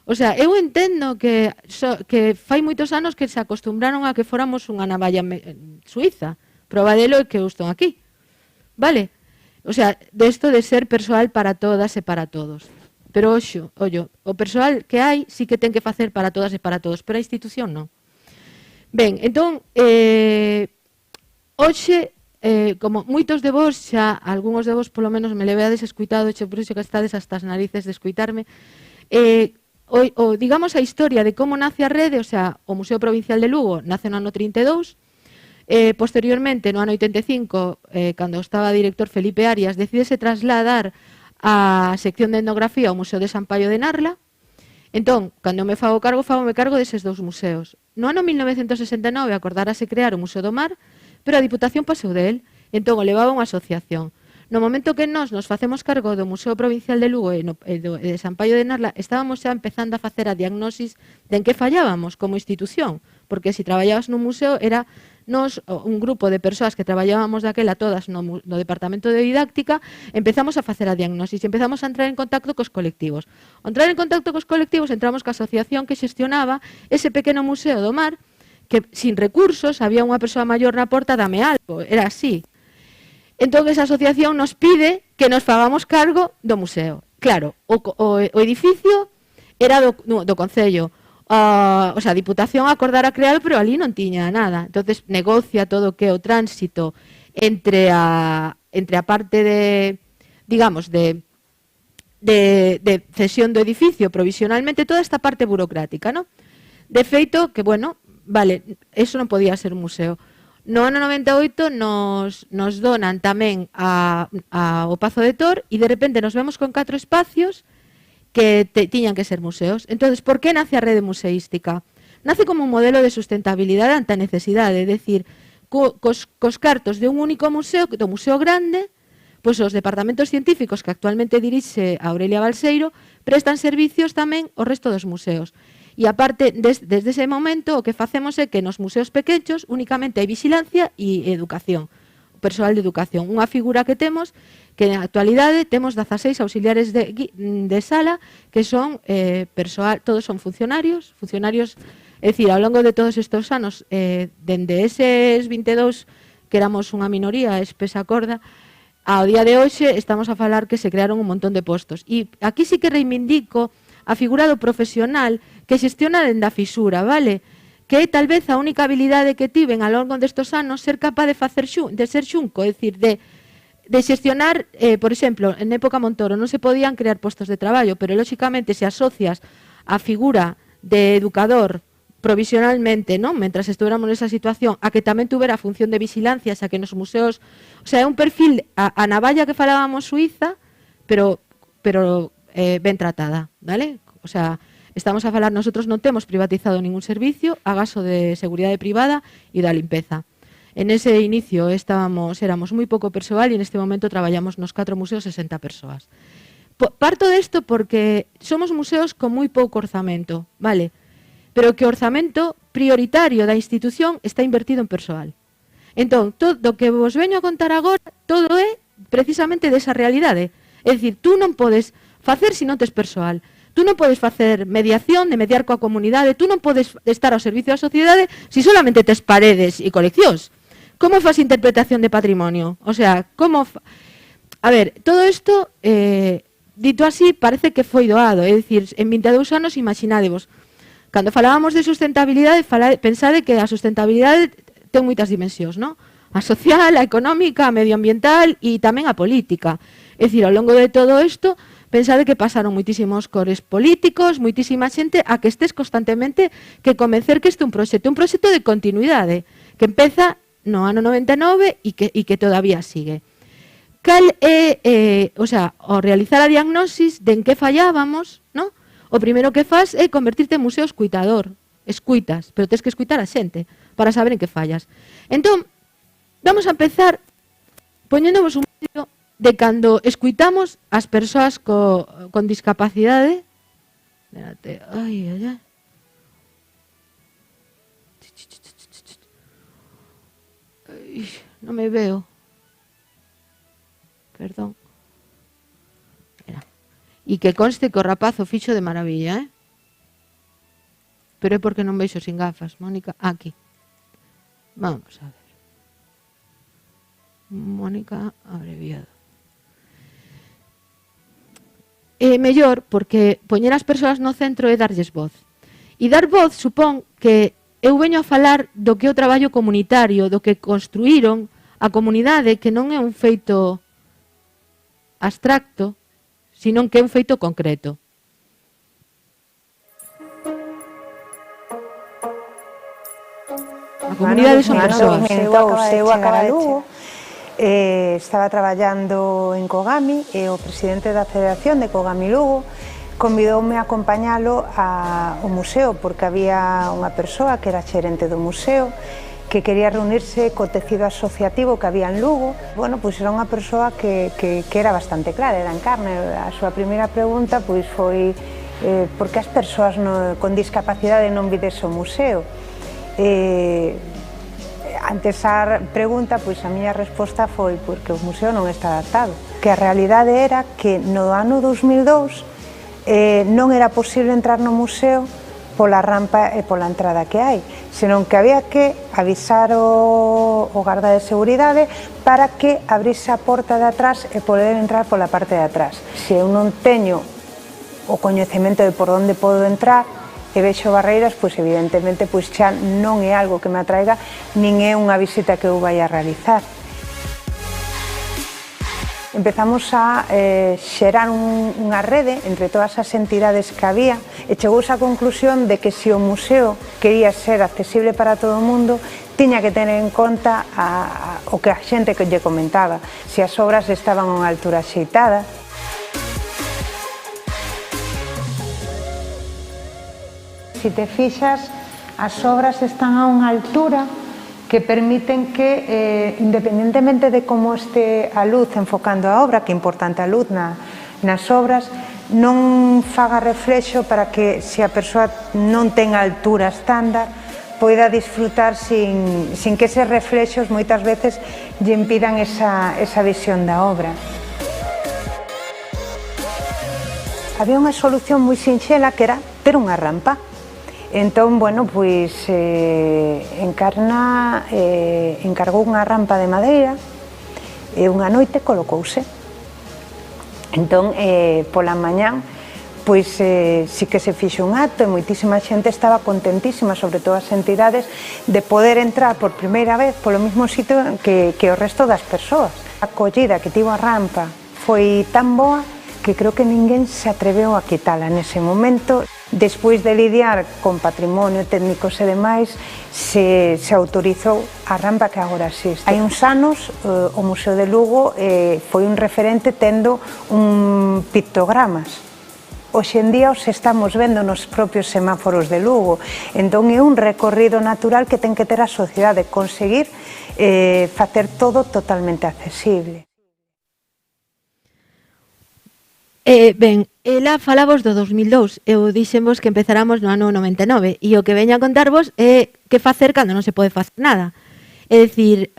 O sea, eu entendo que fai moitos anos que se acostumbraron a que fóramos unha navalla suiza. Proba delo é que eu estou aquí. Vale? O sea, desto de ser persoal para todas e para todos. Pero, ollo, o persoal que hai sí que ten que facer para todas e para todos, pero a institución non. Ben, entón, hoxe, como moitos de vos, xa algúns de vos polo menos me leveades escuitado, por iso que estades hasta as narices de escuitarme, digamos a historia de como nace a rede, o sea, o Museo Provincial de Lugo nace no ano 32, posteriormente, no ano 85, cando estaba director Felipe Arias, decídese trasladar a sección de etnografía ao Museo de San Paio de Narla. Entón, cando me fago cargo deses dous museos. No ano 1969 acordárase crear o Museo do Mar, pero a Diputación pasou del, entón o levaba unha asociación. No momento que nos facemos cargo do Museo Provincial de Lugo e de San Paio de Narla, estábamos xa empezando a facer a diagnosis de en que fallábamos como institución, porque se traballabas nun museo era un grupo de persoas que traballábamos daquela todas no Departamento de Didáctica, empezamos a facer a diagnosis e empezamos a entrar en contacto cos colectivos. Ao entrar en contacto cos colectivos entramos ca asociación que xestionaba ese pequeno museo do mar, que sin recursos, había unha persoa maior na porta, dame algo, era así. Entón, esa asociación nos pide que nos fagamos cargo do museo. Claro, o edificio era do Concello. O sea, a Diputación acordara crear, pero ali non tiña nada. Entonces, negocia todo o que é o tránsito entre a parte de, digamos, de cesión do edificio provisionalmente, toda esta parte burocrática, ¿no? De feito, que, bueno, vale, eso non podía ser un museo. No ano 98 nos donan tamén ao Pazo de Tor e de repente nos vemos con 4 espacios que tiñan que ser museos. Entonces, por que nace a rede museística? Nace como un modelo de sustentabilidade ante a necesidade, é dicir, cos cartos de un único museo, do museo grande, pois os departamentos científicos que actualmente dirixe a Aurelia Balseiro prestan servicios tamén ao resto dos museos. E aparte, desde ese momento, o que facemos é que nos museos pequenos únicamente hai vigilancia e educación, persoal de educación. Unha figura que temos, que na actualidade temos 16 auxiliares de sala, que son persoal, todos son funcionarios, é dicir, ao longo de todos estes anos, dende eses 22 que éramos unha minoría espesa corda, ao día de hoxe estamos a falar que se crearon un montón de postos. E aquí sí que reivindico a figura do profesional que xestiona dende a fisura, vale? Que é tal vez a única habilidade que tiven ao longo destes anos ser capaz de ser xunco, é dicir, de xestionar, por exemplo, en época Montoro non se podían crear postos de traballo, pero lóxicamente se asocias a figura de educador provisionalmente, non? Mentras estuéramos nesa situación, a que tamén tuvera función de vigilancia, xa que nos museos, o sea, é un perfil a navalla que falábamos suiza, pero ben tratada, vale? O sea, estamos a falar, nosotros non temos privatizado ningún servicio, a gasto de seguridade privada e da limpeza. En ese inicio éramos moi pouco persoal e neste momento traballamos nos 4 museos 60 persoas. Parto desto porque somos museos con moi pouco orzamento, vale? Pero que o orzamento prioritario da institución está invertido en persoal. Entón, todo o que vos veño a contar agora, todo é precisamente desa realidade. É dicir, tú non podes facer se non tes persoal. Tú non podes facer mediación, de mediar coa comunidade, tú non podes estar ao servicio da sociedade se solamente tes paredes e coleccións. Como faz interpretación de patrimonio? O sea, a ver, todo isto, dito así, parece que foi doado. É dicir, en 22 anos, imaginádevos, cando falábamos de sustentabilidade, pensade que a sustentabilidade ten moitas dimensións, non? A social, a económica, a medioambiental e tamén a política. É dicir, ao longo de todo isto, pensade que pasaron moitísimos cores políticos, moitísima xente a que estés constantemente que convencer que este é un proxecto de continuidade, que empeza no ano 99 e que todavía sigue. Cal é, o sea, ao realizar a diagnosis de en que fallábamos, non? O primeiro que faz é convertirte en museo escuitador, escuitas, pero tens que escuitar a xente para saber en que fallas. Entón, vamos a empezar poñéndonos un vídeo de cando escuitamos as persoas con discapacidade. Espérate, ai. Non me veo. Perdón. E que conste que o rapazo fixo de maravilla, Pero é porque non veixo sin gafas, Mónica. Aquí. Vamos a ver. Mónica abreviado. É mellor porque poñer as persoas no centro é darlles voz. E dar voz supón que eu veño a falar do que é o traballo comunitario, do que construíron a comunidade, que non é un feito abstracto, sino que é un feito concreto. comunidade son persoas. Eu acaba de Lugo, estaba traballando en Kogami e o presidente da Federación de Kogami Lugo convidoume a acompañalo ao museo porque había unha persoa que era xerente do museo que quería reunirse co tecido asociativo que había en Lugo. Bueno, pois era unha persoa que era bastante clara, era en carne. A súa primeira pregunta pois foi por que as persoas con discapacidade non vides o museo? Ante esa pregunta, pois a miña resposta foi porque o museo non está adaptado. Que a realidade era que no ano 2002 non era posible entrar no museo pola rampa e pola entrada que hai, senón que había que avisar o garda de seguridade para que abrise a porta de atrás e poder entrar pola parte de atrás. Se eu non teño o coñecemento de por onde podo entrar e vexo barreiras, pois evidentemente pois xa non é algo que me atraiga, nin é unha visita que eu vai a realizar. Empezamos a xerar unha rede entre todas as entidades que había e chegouse a conclusión de que se o museo quería ser accesible para todo o mundo, tiña que tener en conta o que a xente que lle comentaba, se as obras estaban a unha altura xeitada. Se te fixas, as obras están a unha altura que permiten que, independentemente de como este a luz enfocando a obra, que é importante a luz nas obras, non faga reflexo para que, se a persoa non ten altura estándar, poida disfrutar sin que eses reflexos moitas veces lle impidan esa visión da obra. Había unha solución moi sinxela que era ter unha rampa. Entón, bueno, pois encargou unha rampa de madeira e unha noite colocouse. Entón, pola mañán, pois sí que se fixo un acto e moitísima xente estaba contentísima, sobre todo as entidades, de poder entrar por primeira vez polo mesmo sitio que o resto das persoas. A acollida que tivo a rampa foi tan boa que creo que ninguén se atreveu a quitala nese momento. Despois de lidiar con patrimonio, técnicos e demais, se autorizou a rampa que agora existe. Hai uns anos, o Museo de Lugo foi un referente tendo pictogramas. Hoxe en día os estamos vendo nos propios semáforos de Lugo. Entón é un recorrido natural que ten que ter a sociedade, conseguir facer todo totalmente accesible. Ben, ela falabos do 2002, eu dixenvos que empezáramos no ano 99 e o que veño a contarvos é que facer cando non se pode facer nada. É dicir,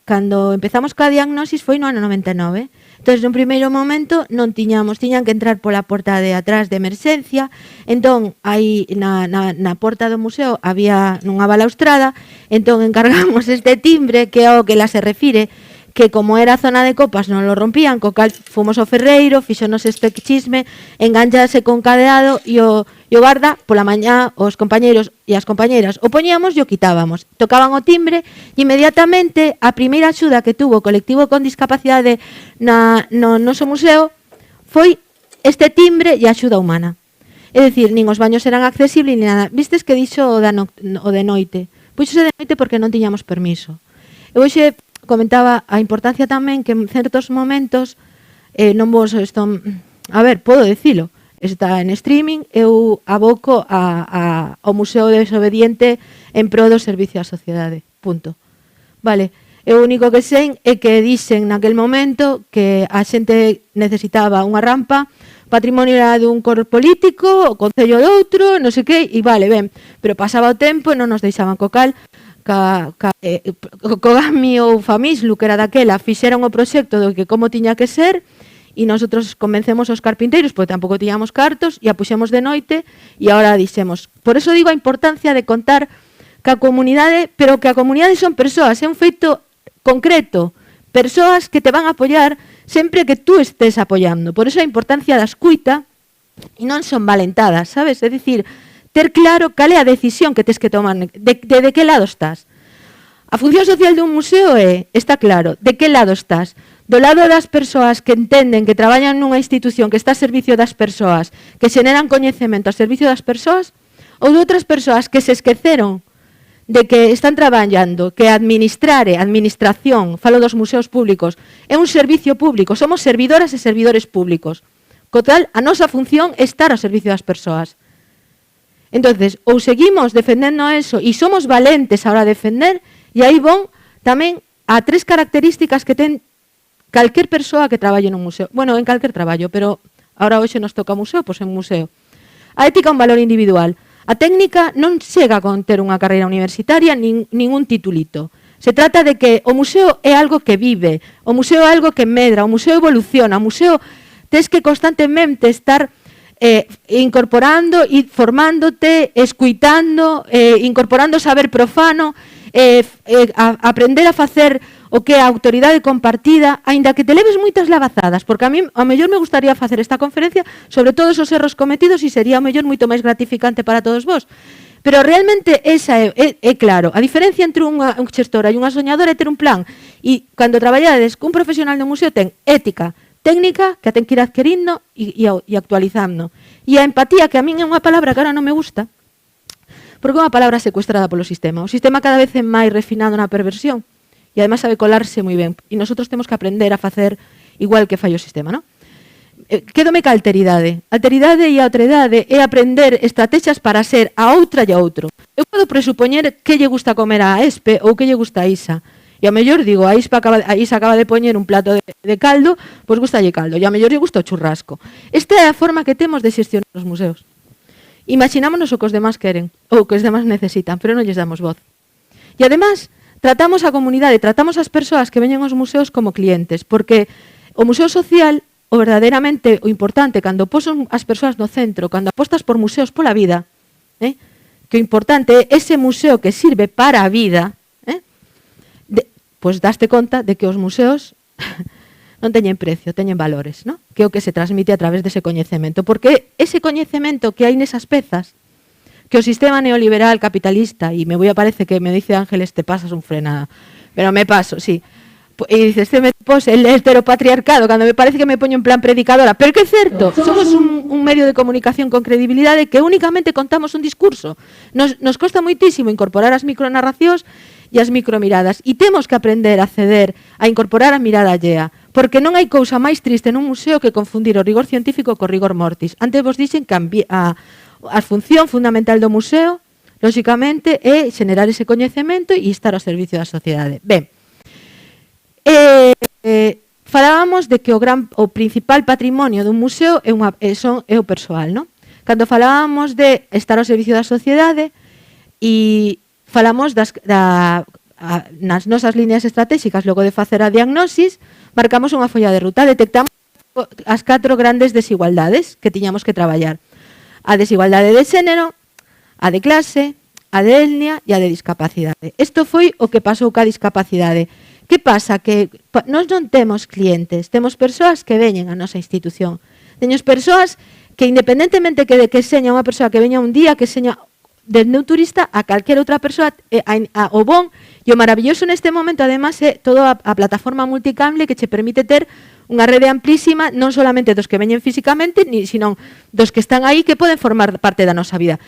cando empezamos coa diagnosis foi no ano 99. Entón, nun primeiro momento non tiñan que entrar pola porta de atrás de emerxencia. Entón, aí na porta do museo había nunha balaustrada. Entón, encargamos este timbre que é ao que ela se refire, que como era zona de copas non lo rompían, co cal fomos ao ferreiro, fixonos este chisme, enganchase con cadeado e o garda, pola mañá, os compañeiros e as compañeiras o poñíamos e o quitábamos. Tocaban o timbre e inmediatamente a primeira axuda que tuvo o colectivo con discapacidade no noso museo foi este timbre e a axuda humana. É dicir, nin os baños eran accesibles ni nada. Vistes que dixo o de noite? Pois o de noite porque non tiñamos permiso. Eu hoxe comentaba a importancia tamén que en certos momentos non vos estou... A ver, podo dicilo, está en streaming, eu aboco ao Museo Desobediente en pro do servicio á sociedade, punto. Vale, e o único que sei é que dixen naquel momento que a xente necesitaba unha rampa, patrimonio era dun cor político, o concello de outro, non sei que, e vale, ben, pero pasaba o tempo e non nos deixaban co cal. Kogami ou Famislu, que era daquela, fixeron o proxecto do que como tiña que ser e nosotros convencemos os carpinteiros, porque tampouco tiñamos cartos, e a puxemos de noite e agora dixemos. Por eso digo a importancia de contar ca comunidade, pero que a comunidade son persoas, é un feito concreto, persoas que te van a apoiar sempre que tú estés apoiando. Por eso a importancia da escuita e non son valentadas, sabes? É dicir, ter claro cal é a decisión que tes que tomar, de que lado estás. A función social dun museo está claro, de que lado estás. Do lado das persoas que entenden que traballan nunha institución que está a servicio das persoas, que xeneran coñecemento a servicio das persoas, ou de outras persoas que se esqueceron de que están traballando, que administración, falo dos museos públicos, é un servicio público, somos servidoras e servidores públicos. Co tal, a nosa función é estar ao servicio das persoas. Entonces, ou seguimos defendendo eso e somos valentes a hora de defender, e aí vão tamén a 3 características que ten calquer persoa que traballe nun museo. Bueno, en calquer traballo, pero agora hoxe nos toca museo, pois en museo. A ética é un valor individual. A técnica non chega con ter unha carreira universitaria nin un titulito. Se trata de que o museo é algo que vive, o museo é algo que medra, o museo evoluciona, o museo tes que constantemente estar incorporando e formándote, escuitando, incorporando saber profano, aprender a facer o que é a autoridade compartida, aínda que te leves moitas lavazadas, porque a mí ao mellor me gustaría facer esta conferencia sobre todos os erros cometidos e sería ao mellor moito máis gratificante para todos vós. Pero realmente esa é claro, a diferencia entre unha xestora e unha soñadora é ter un plan, e cando traballades cun profesional do museo ten ética, técnica que a ten que ir adquirindo e actualizando. E a empatía, que a min é unha palabra que ahora non me gusta, porque é unha palabra secuestrada polo sistema. O sistema cada vez é máis refinado na perversión e además sabe colarse moi ben. E nosotros temos que aprender a facer igual que fai o sistema, non? Quédome ca alteridade. Alteridade e a outredade é aprender estrategias para ser a outra e a outro. Eu podo presupoñer que lle gusta comer a Espe ou que lle gusta a Isa. E ao mellor digo, a Isa acaba de poñer un plato de caldo, pois gustalle caldo. E ao mellor lle gusta o churrasco. Esta é a forma que temos de xestionar os museos. Imaginámonos o que os demás queren, ou que os demás necesitan, pero non lles damos voz. E además, tratamos a comunidade, tratamos as persoas que veñen aos museos como clientes, porque o museo social, o verdadeiramente o importante, cando poson as persoas no centro, cando apostas por museos pola vida, que o importante é ese museo que sirve para a vida, pois daste conta de que os museos non teñen precio, teñen valores, ¿no? Que é o que se transmite a través dese coñecemento. Porque ese coñecemento que hai nesas pezas, que o sistema neoliberal capitalista, e me voy a parece que me dice Ángeles, te pasas un frenada, pero me paso, sí. E dices, el heteropatriarcado, cando me parece que me poño en plan predicadora, pero que é certo, somos un medio de comunicación con credibilidade que únicamente contamos un discurso. Nos costa moitísimo incorporar as micronarracións e as micromiradas, e temos que aprender a ceder, a incorporar a mirada allea, porque non hai cousa máis triste nun museo que confundir o rigor científico co rigor mortis. Antes vos dixen que a función fundamental do museo, lóxicamente, é xenerar ese coñecemento e estar ao servicio da sociedade. Ben, falábamos de que o principal patrimonio dun museo é o persoal, non? Cando falábamos de estar ao servicio da sociedade e falamos nas nosas líneas estratégicas, logo de facer a diagnosis, marcamos unha folla de ruta, detectamos as 4 grandes desigualdades que tiñamos que traballar. A desigualdade de xénero, a de clase, a de etnia e a de discapacidade. Isto foi o que pasou ca discapacidade. Que pasa? Que nós non temos clientes, temos persoas que veñen á nosa institución. Temos persoas que, independentemente de que seña unha persoa que veña un día, que seña dende un turista a calquera outra persoa, o bon e o maravilloso neste momento, además, é toda a plataforma multicable que che permite ter unha rede amplísima, non solamente dos que veñen físicamente, sino dos que están aí que poden formar parte da nosa vida.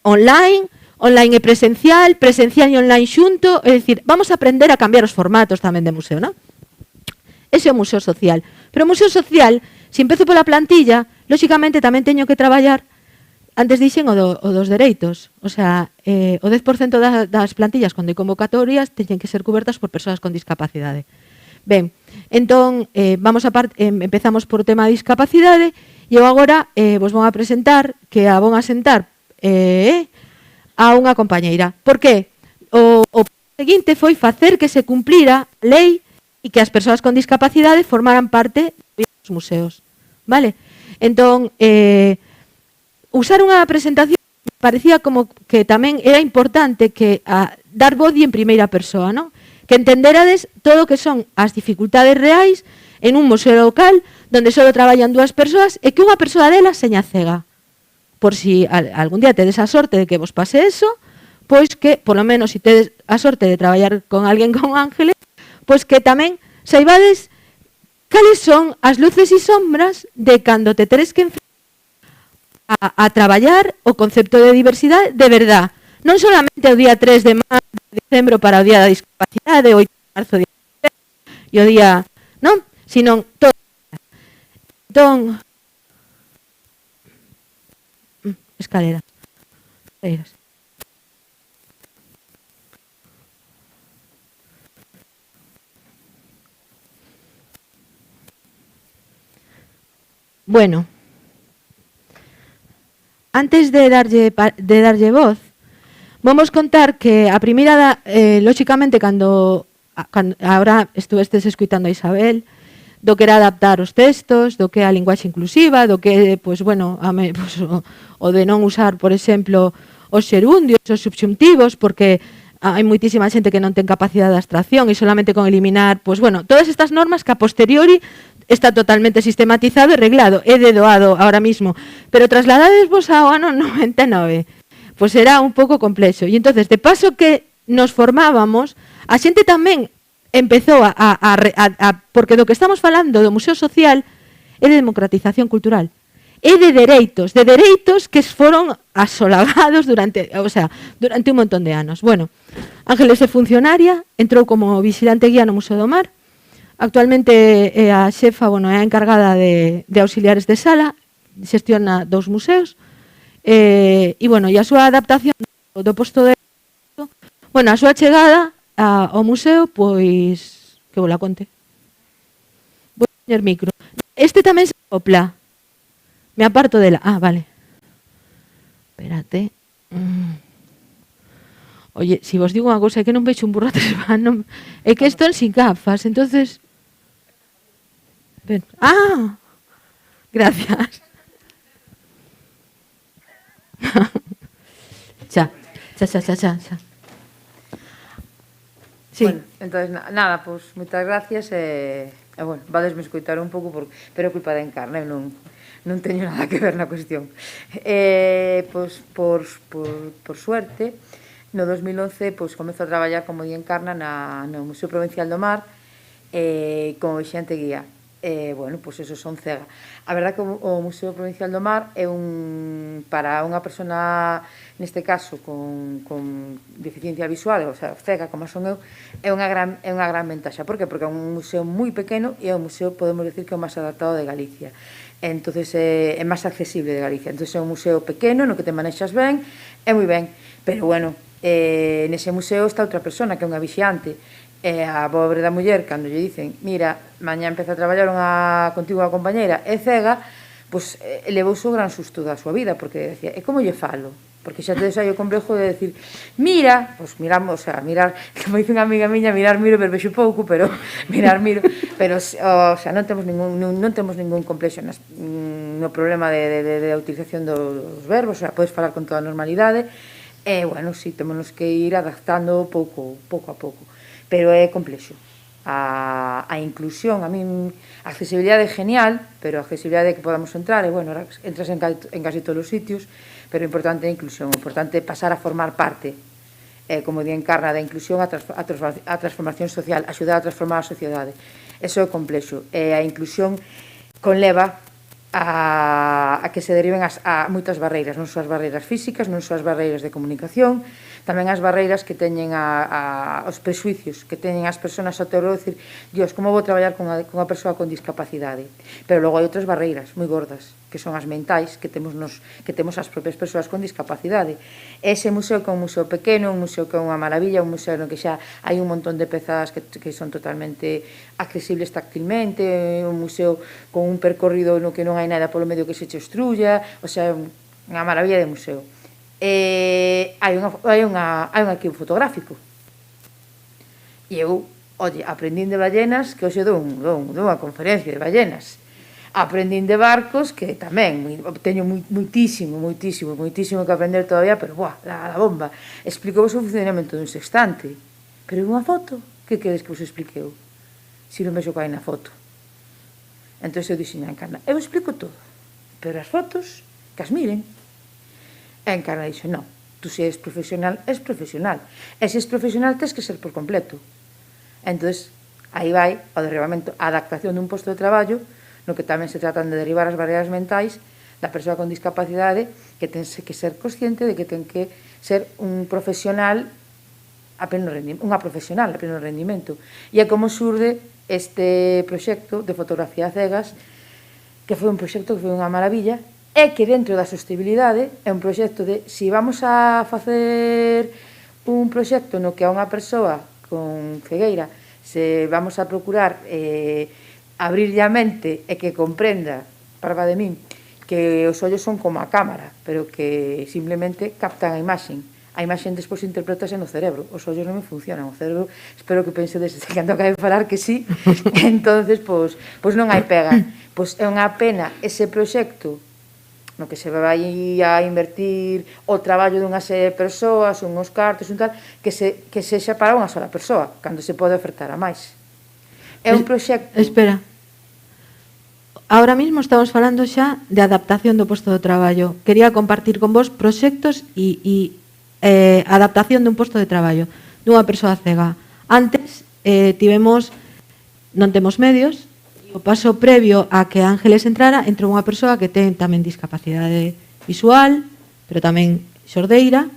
Online e presencial e online xunto, é dicir, vamos a aprender a cambiar os formatos tamén de museo, non? Ese é o museo social. Pero o museo social, se empezo pola plantilla, lóxicamente tamén teño que traballar, antes dixen o dos dereitos, o sea, o 10% das plantillas cando hai convocatorias teñen que ser cobertas por persoas con discapacidade. Ben, entón, empezamos por o tema de discapacidade e eu agora vos vou a presentar, que a vou a sentar a unha compañeira. Por que? O seguinte foi facer que se cumplira a lei e que as persoas con discapacidade formaran parte dos museos. Vale? Entón, usar unha presentación parecía como que tamén era importante que dar voz en primeira persoa, non? Que entenderades todo o que son as dificultades reais en un museo local onde só traballan 2 persoas e que unha persoa delas seña cega. Por si algún día tedes a sorte de que vos pase eso, pois que, polo menos, se tedes a sorte de traballar con alguén con Ángeles, pois que tamén saibades cales son as luces e sombras de cando te teres que enfrentar a traballar o concepto de diversidade de verdad. non solamente o día 3 de decembro para o día da discapacidade, o 8 de marzo o día e o día, non? Sino todo. Entón, escaleras. Bueno, antes de darlle voz, vamos contar que a primeira, lóxicamente, cando agora estuvestes escuitando a Isabel, do que era adaptar os textos, do que é a linguaxe inclusiva, do que, pois, bueno, pois, o de non usar, por exemplo, os xerundios, os subxuntivos, porque hai moitísima xente que non ten capacidade de abstracción e solamente con eliminar, pois, bueno, todas estas normas que a posteriori está totalmente sistematizado e reglado, é de doado ahora mismo, pero trasladadesvos ao ano 99, pois era un pouco complexo. E entonces, de paso que nos formábamos, a xente tamén empezou porque do que estamos falando do Museo Social é de democratización cultural, é de dereitos que foron asolagados durante un montón de anos. Bueno, Ángeles é funcionaria, entrou como vigilante guía no Museo do Mar, actualmente é a xefa, é a encargada de auxiliares de sala, xestiona 2 museos, e a súa adaptación do posto de... a súa chegada ao museo, pois, que vos la conte. Vou poñer micro. Este tamén se sopla. Me aparto dela. Ah, vale. Espérate. Oye, si vos digo unha cousa, é que non vexo un burrate, é que están sin gafas, entonces... Ah, gracias. Xa. Sí. Bueno, entonces, nada, pois, moitas gracias bueno, vadesme escoitar un pouco pero é culpa de Encarna, non teño nada que ver na cuestión. Pois, por suerte, no 2011, pois, comezo a traballar como di Encarna no Museo Provincial do Mar como xente guía. Bueno, pois eso son cega. A verdad que o Museo Provincial do Mar é para unha persona, neste caso, con deficiencia visual, o sea, cega, como son eu, é unha gran ventaxa. Por que? Porque é un museo moi pequeno e é un museo, podemos decir, que é o máis adaptado de Galicia. Entonces é máis accesible de Galicia. Entonces é un museo pequeno, no que te manexas ben, é moi ben. Pero, bueno, nese museo está outra persona, que é unha vixiante, e a pobre da muller, cando lle dicen mira, mañá empeza a traballar contigo unha compañeira, é cega, pois levouse o gran susto da súa vida, porque decía, e como lle falo? Porque xa tedes aí o complejo de decir mira, pois miramos, o sea, mirar, como dice unha amiga miña, mirar miro, ver vexo pouco, pero mirar miro, pero, o sea, non temos ningún complexo no problema de utilización dos verbos, o sea, podes falar con toda a normalidade, e, bueno, si, temos que ir adaptando pouco a pouco. Pero é complexo. A inclusión, a min, a accesibilidade é genial, pero a accesibilidade que podamos entrar, e, bueno, entras en casi todos os sitios, pero o importante é a inclusión, o importante é pasar a formar parte, como di Encarna, da inclusión a transformación social, axudar a transformar a sociedade. Eso é complexo. E a inclusión conleva a que se deriven a moitas barreiras, non só as barreiras físicas, non só as barreiras de comunicación, tamén as barreiras que teñen os presuicios que teñen as persoas ao teu lado, dicir, Dios, como vou traballar con unha persoa con discapacidade? Pero logo hai outras barreiras moi gordas, que son as mentais que temos as propias persoas con discapacidade. Ese museo que é un museo pequeno, un museo que é unha maravilla, un museo no que xa hai un montón de pezas que son totalmente accesibles táctilmente, un museo con un percorrido no que non hai nada polo medio que se che obstruya, o sea, unha maravilla de museo. Hai un arquivo fotográfico e eu, aprendín de ballenas, que hoxe dou unha conferencia de ballenas, aprendín de barcos, que tamén teño moitísimo que aprender todavía, pero la bomba, explico vos o funcionamento dun sextante, pero unha foto, que queres que vos explique eu se non vexo que hai na foto? Entón eu dixen a Encarna, eu explico todo, pero as fotos que as miren. E Encarna dixo, non, tú se és profesional, e se és profesional tens que ser por completo. Entón, aí vai o derribamento, a adaptación dun posto de traballo, no que tamén se tratan de derribar as barreiras mentais, da persoa con discapacidade, que ten que ser consciente de que ten que ser un profesional a pleno rendimento, unha profesional a pleno rendimento. E é como xurde este proxecto de fotografía a cegas, que foi un proxecto que foi unha maravilla, e que dentro da sostenibilidade é un proxecto de, se vamos a facer un proxecto no que a unha persoa con cegueira se vamos a procurar abrirlle a mente e que comprenda, parva de min, que os ollos son como a cámara, pero que simplemente captan a imaxe despois interpretase no cerebro, os ollos non me funcionan, o cerebro, espero que pense desde cando acabe de falar que sí, entonces, pois non hai pega. Pois é unha pena ese proxecto no que se vai a invertir o traballo dunha serie de persoas, unhos cartos, un tal, que sexa para unha sola persoa, cando se pode ofertar a máis. É un proxecto... Espera. Ahora mismo estamos falando xa de adaptación do posto de traballo. Quería compartir con vos proxectos e adaptación dun posto de traballo dunha persoa cega. Antes non temos medios, o paso previo a que Ángeles entrara, entrou unha persoa que ten tamén discapacidade visual, pero tamén xordeira.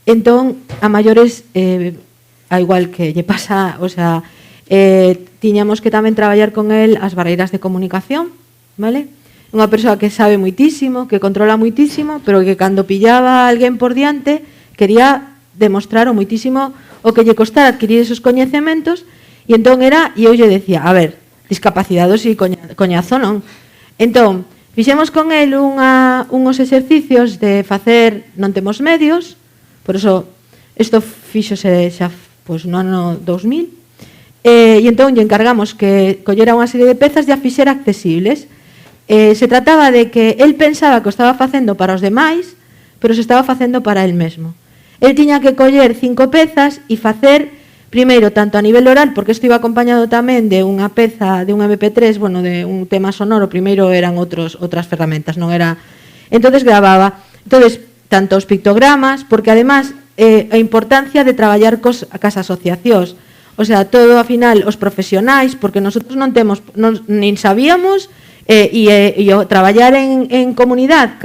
Entón, a maiores, a igual que lle pasa, o sea, tiñamos que tamén traballar con el as barreiras de comunicación, vale? Unha persoa que sabe moitísimo, que controla moitísimo, pero que cando pillaba a alguén por diante quería demostrar o moitísimo o que lle costara adquirir esos coñecementos, e entón era, e eu lle decía, a ver, discapacitados e coñazo non. Entón, fixemos con el unhos exercicios de facer, non temos medios, por eso, isto fixose xa no ano 2000, e entón lle encargamos que collera unha serie de pezas e a fixera accesibles. Se trataba de que el pensaba que o estaba facendo para os demais, pero se estaba facendo para el mesmo. El tiña que coller 5 pezas e facer, primeiro, tanto a nivel oral, porque isto iba acompañado tamén de unha peza, de un MP3, bueno, de un tema sonoro, primeiro eran outras ferramentas, non era... Entonces grababa. Entonces, tanto os pictogramas, porque además a importancia de traballar cas asociacións, o sea, todo, ao final, os profesionais, porque nosotros non temos, nin sabíamos, e o traballar en comunidade,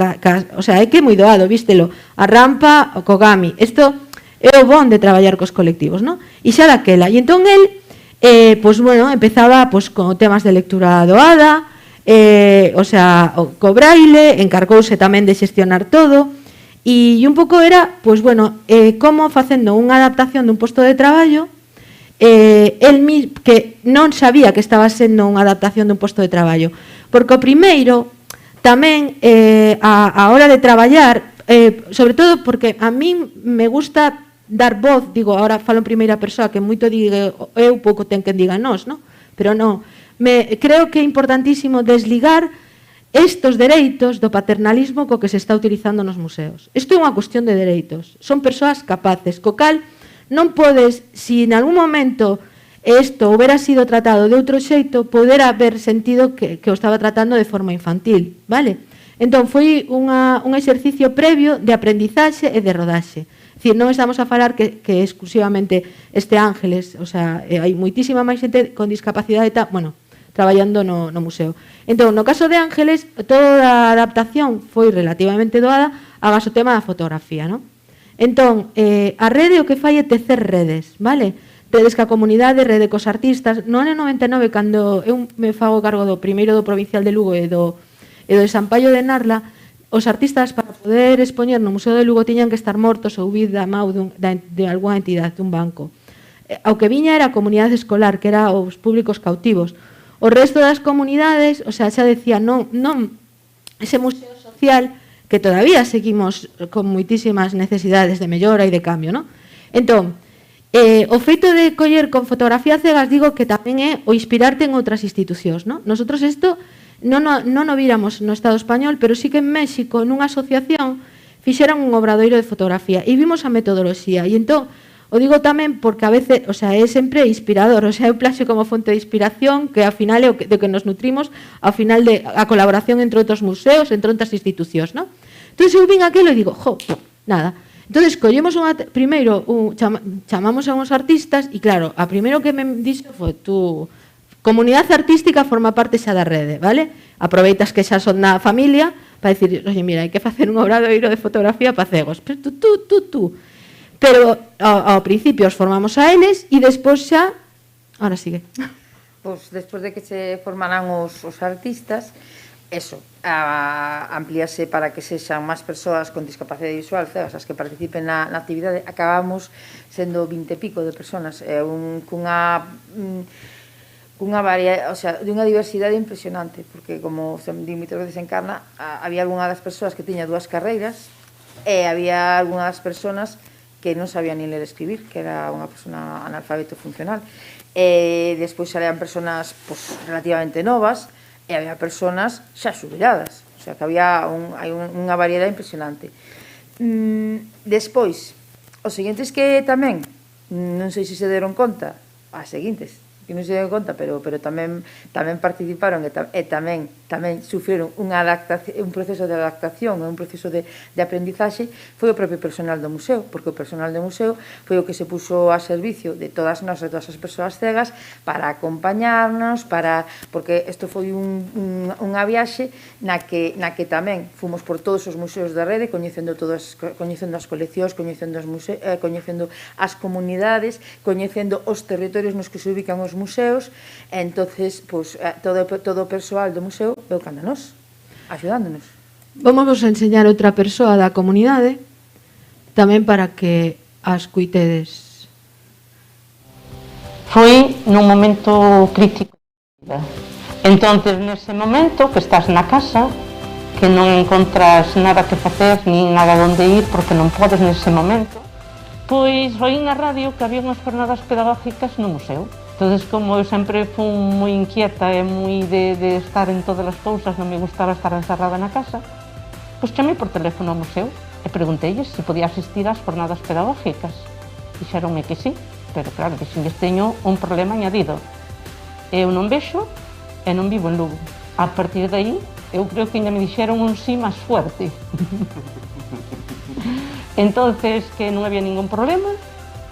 o sea, é que é moi doado, vístelo, a rampa, o Kogami, isto é o bon de traballar cos colectivos, non? E xa daquela, e entón el, pois, bueno, empezaba con temas de lectura doada, o sea, co braille, encargouse tamén de xestionar todo, e un pouco era, pois, bueno, como facendo unha adaptación dun posto de traballo, el que non sabía que estaba sendo unha adaptación dun posto de traballo, porque o primeiro tamén a hora de traballar, sobre todo porque a min me gusta dar voz, digo, ahora falo en primeira persoa, que moito diga eu, pouco ten que diga nós, non? Pero non, creo que é importantísimo desligar estos dereitos do paternalismo co que se está utilizando nos museos. Isto é unha cuestión de dereitos, son persoas capaces, co cal non podes, se en algún momento isto houbera sido tratado de outro xeito, poder haber sentido que o estaba tratando de forma infantil, vale? Entón, foi un exercicio previo de aprendizaxe e de rodaxe. É dicir, non estamos a falar que exclusivamente este Ángeles, o sea, hai moitísima máis xente con discapacidade, bueno, traballando no museo. Entón, no caso de Ángeles, toda a adaptación foi relativamente doada, agás o tema da fotografía, non? Entón, a rede o que fai é tecer redes, vale? Redes ca comunidade, rede cos artistas. No ano 99, cando eu me fago cargo do primeiro do Provincial de Lugo e do de San Paio de Narla, os artistas para poder expoñer no Museo de Lugo tiñan que estar mortos ou vir da mau de alguna entidade, dun banco. Ao que viña era a comunidade escolar, que era os públicos cautivos. O resto das comunidades, o sea, xa decía, non, ese museo social que todavía seguimos con moitísimas necesidades de mellora e de cambio, non? Entón, o feito de coller con fotografía cegas, digo que tamén é o inspirarte en outras institucións, non? Nosotros isto non o víramos no Estado español, pero sí que en México, nunha asociación, fixeran un obradoiro de fotografía e vimos a metodoloxía. E entón, o digo tamén porque a veces, o sea, é sempre inspirador, o sea, eu plagio como fonte de inspiración, que ao final é o de que nos nutrimos, ao final de a colaboración entre outros museos, entre outras institucións, non? Entón, eu vin aquilo e digo, nada. Entón, collemos primeiro, chamamos a uns artistas e claro, a primeiro que me dixo foi comunidade artística forma parte xa da rede, vale? Aproveitas que xa son da familia, para dicir, oye, mira, hai que facer un obradoiro de fotografía para cegos. Pero tú. Pero ao principio os formamos a eles e despois xa... Ahora sigue. Pois despois de que se formarán os artistas, eso, amplíase para que sexan máis persoas con discapacidade visual, cegas, as que participen na actividade. Acabamos sendo 20 e pico de persoas, cunha variedade, o sea, dunha diversidade impresionante, porque como se di moitas veces en Carna, había algunha das persoas que tiña 2 carreiras e había algunha das persoas que non sabía nin ler e escribir, que era unha persona analfabeto funcional. E despois salían persoas relativamente novas e había persoas xa xubiladas, o sea que había unha variedade impresionante. Despois, os seguintes que tamén, non sei se se deron conta, as seguintes, que non se deron conta, pero tamén participaron e tamén sufriron un proceso de adaptación, un proceso de aprendizaxe, foi o propio personal do museo, porque o personal do museo foi o que se puxo a servicio de todas as persoas cegas para acompañarnos, porque isto foi unha viaxe na que tamén fomos por todos os museos da rede, coñecendo as coleccións, coñecendo as comunidades, coñecendo os territorios nos que se ubican os museos, e entonces todo o persoal do museo veu cando nós, axudándonos. Vamos a enseñar outra persoa da comunidade tamén para que as cuitedes. Foi nun momento crítico da vida. Entonces, nese momento que estás na casa, que non encontras nada que facer, nin nada onde ir, porque non podes nese momento, pois oín na radio que había unhas jornadas pedagógicas no museo. Entonces, como eu sempre fui moi inquieta e moi de estar en todas as cousas, non me gustaba estar encerrada na casa, pois chamei por teléfono ao museo e pregunteilles se podía asistir ás jornadas pedagógicas. Dixeronme que sí, pero claro, dixenlles teño un problema añadido. Eu non vexo e non vivo en Lugo. A partir de aí, eu creo que ainda me dixeron un sí máis fuerte. Entonces, que non había ningún problema,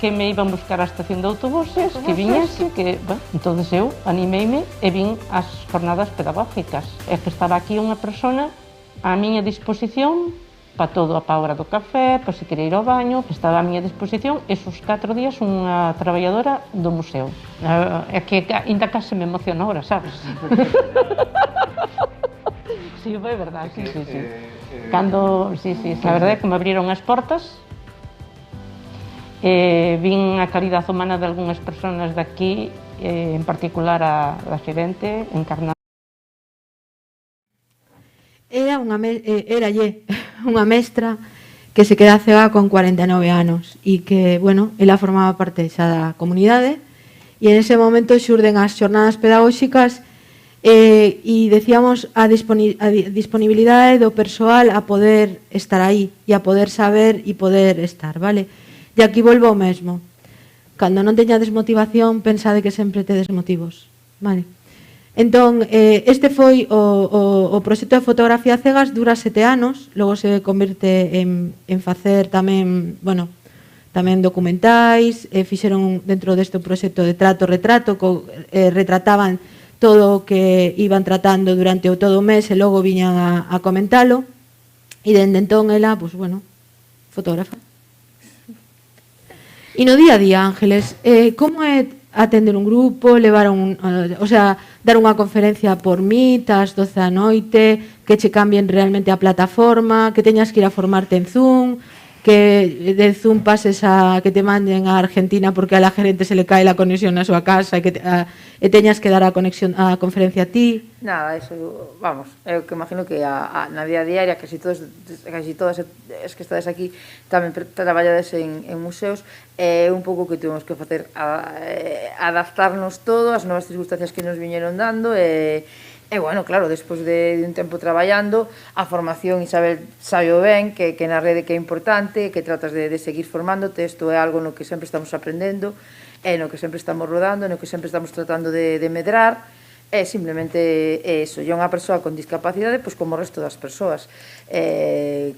que me iban buscar á estación de autobuses, que viñese, que, bueno, entonces eu animeime e vin as jornadas pedagógicas. É que estaba aquí unha persona á miña disposición para todo, para a hora do café, para se querer ir ao baño, que estaba á miña disposición esos 4 días unha traballadora do museo. É que ainda case me emociona ahora, sabes? Sí, foi verdade, sí. Cando, sí, a verdade é que me abriron as portas, vin a calidad humana de algunhas persoas daqui, en particular a xerente encarnada. Era unha mestra que se queda cega con 49 anos e que, bueno, ela formaba parte xa da comunidade e en ese momento xurden as xornadas pedagóxicas e decíamos a disponibilidade do persoal a poder estar aí e a poder saber e poder estar, vale? E aquí volvo ao mesmo. Cando non teñades motivación, pensade que sempre tedes motivos, vale? Entón, este foi o proxecto de fotografía cegas, dura 7 anos, logo se converte en facer tamén, bueno, tamén documentais, fixeron dentro deste proxecto de trato-retrato, retrataban todo o que iban tratando durante todo o mes e logo viñan a comentalo, e dende entón ela, pues bueno, fotógrafa. E no día a día, Ángeles, como é atender un grupo, levar dar unha conferencia por Meet ás 12 da noite, que che cambien realmente a plataforma, que teñas que ir a formarte en Zoom, que de Zoom pases a que te manden a Argentina porque a la gerente se le cae la conexión na súa casa e teñas que dar a conferencia a ti. Nada, eso, vamos, eu que imagino que na día diaria casi todas as que estades aquí tamén traballades en museos, é un pouco que tuvemos que facer adaptarnos todo ás novas circunstancias que nos viñeron dando e bueno, claro, despois de un tempo traballando, a formación, Isabel sabe ben, que na rede que é importante, que tratas de seguir formándote, isto é algo no que sempre estamos aprendendo, e no que sempre estamos rodando, no que sempre estamos tratando de medrar, é simplemente eso, e unha persoa con discapacidade, pois como o resto das persoas.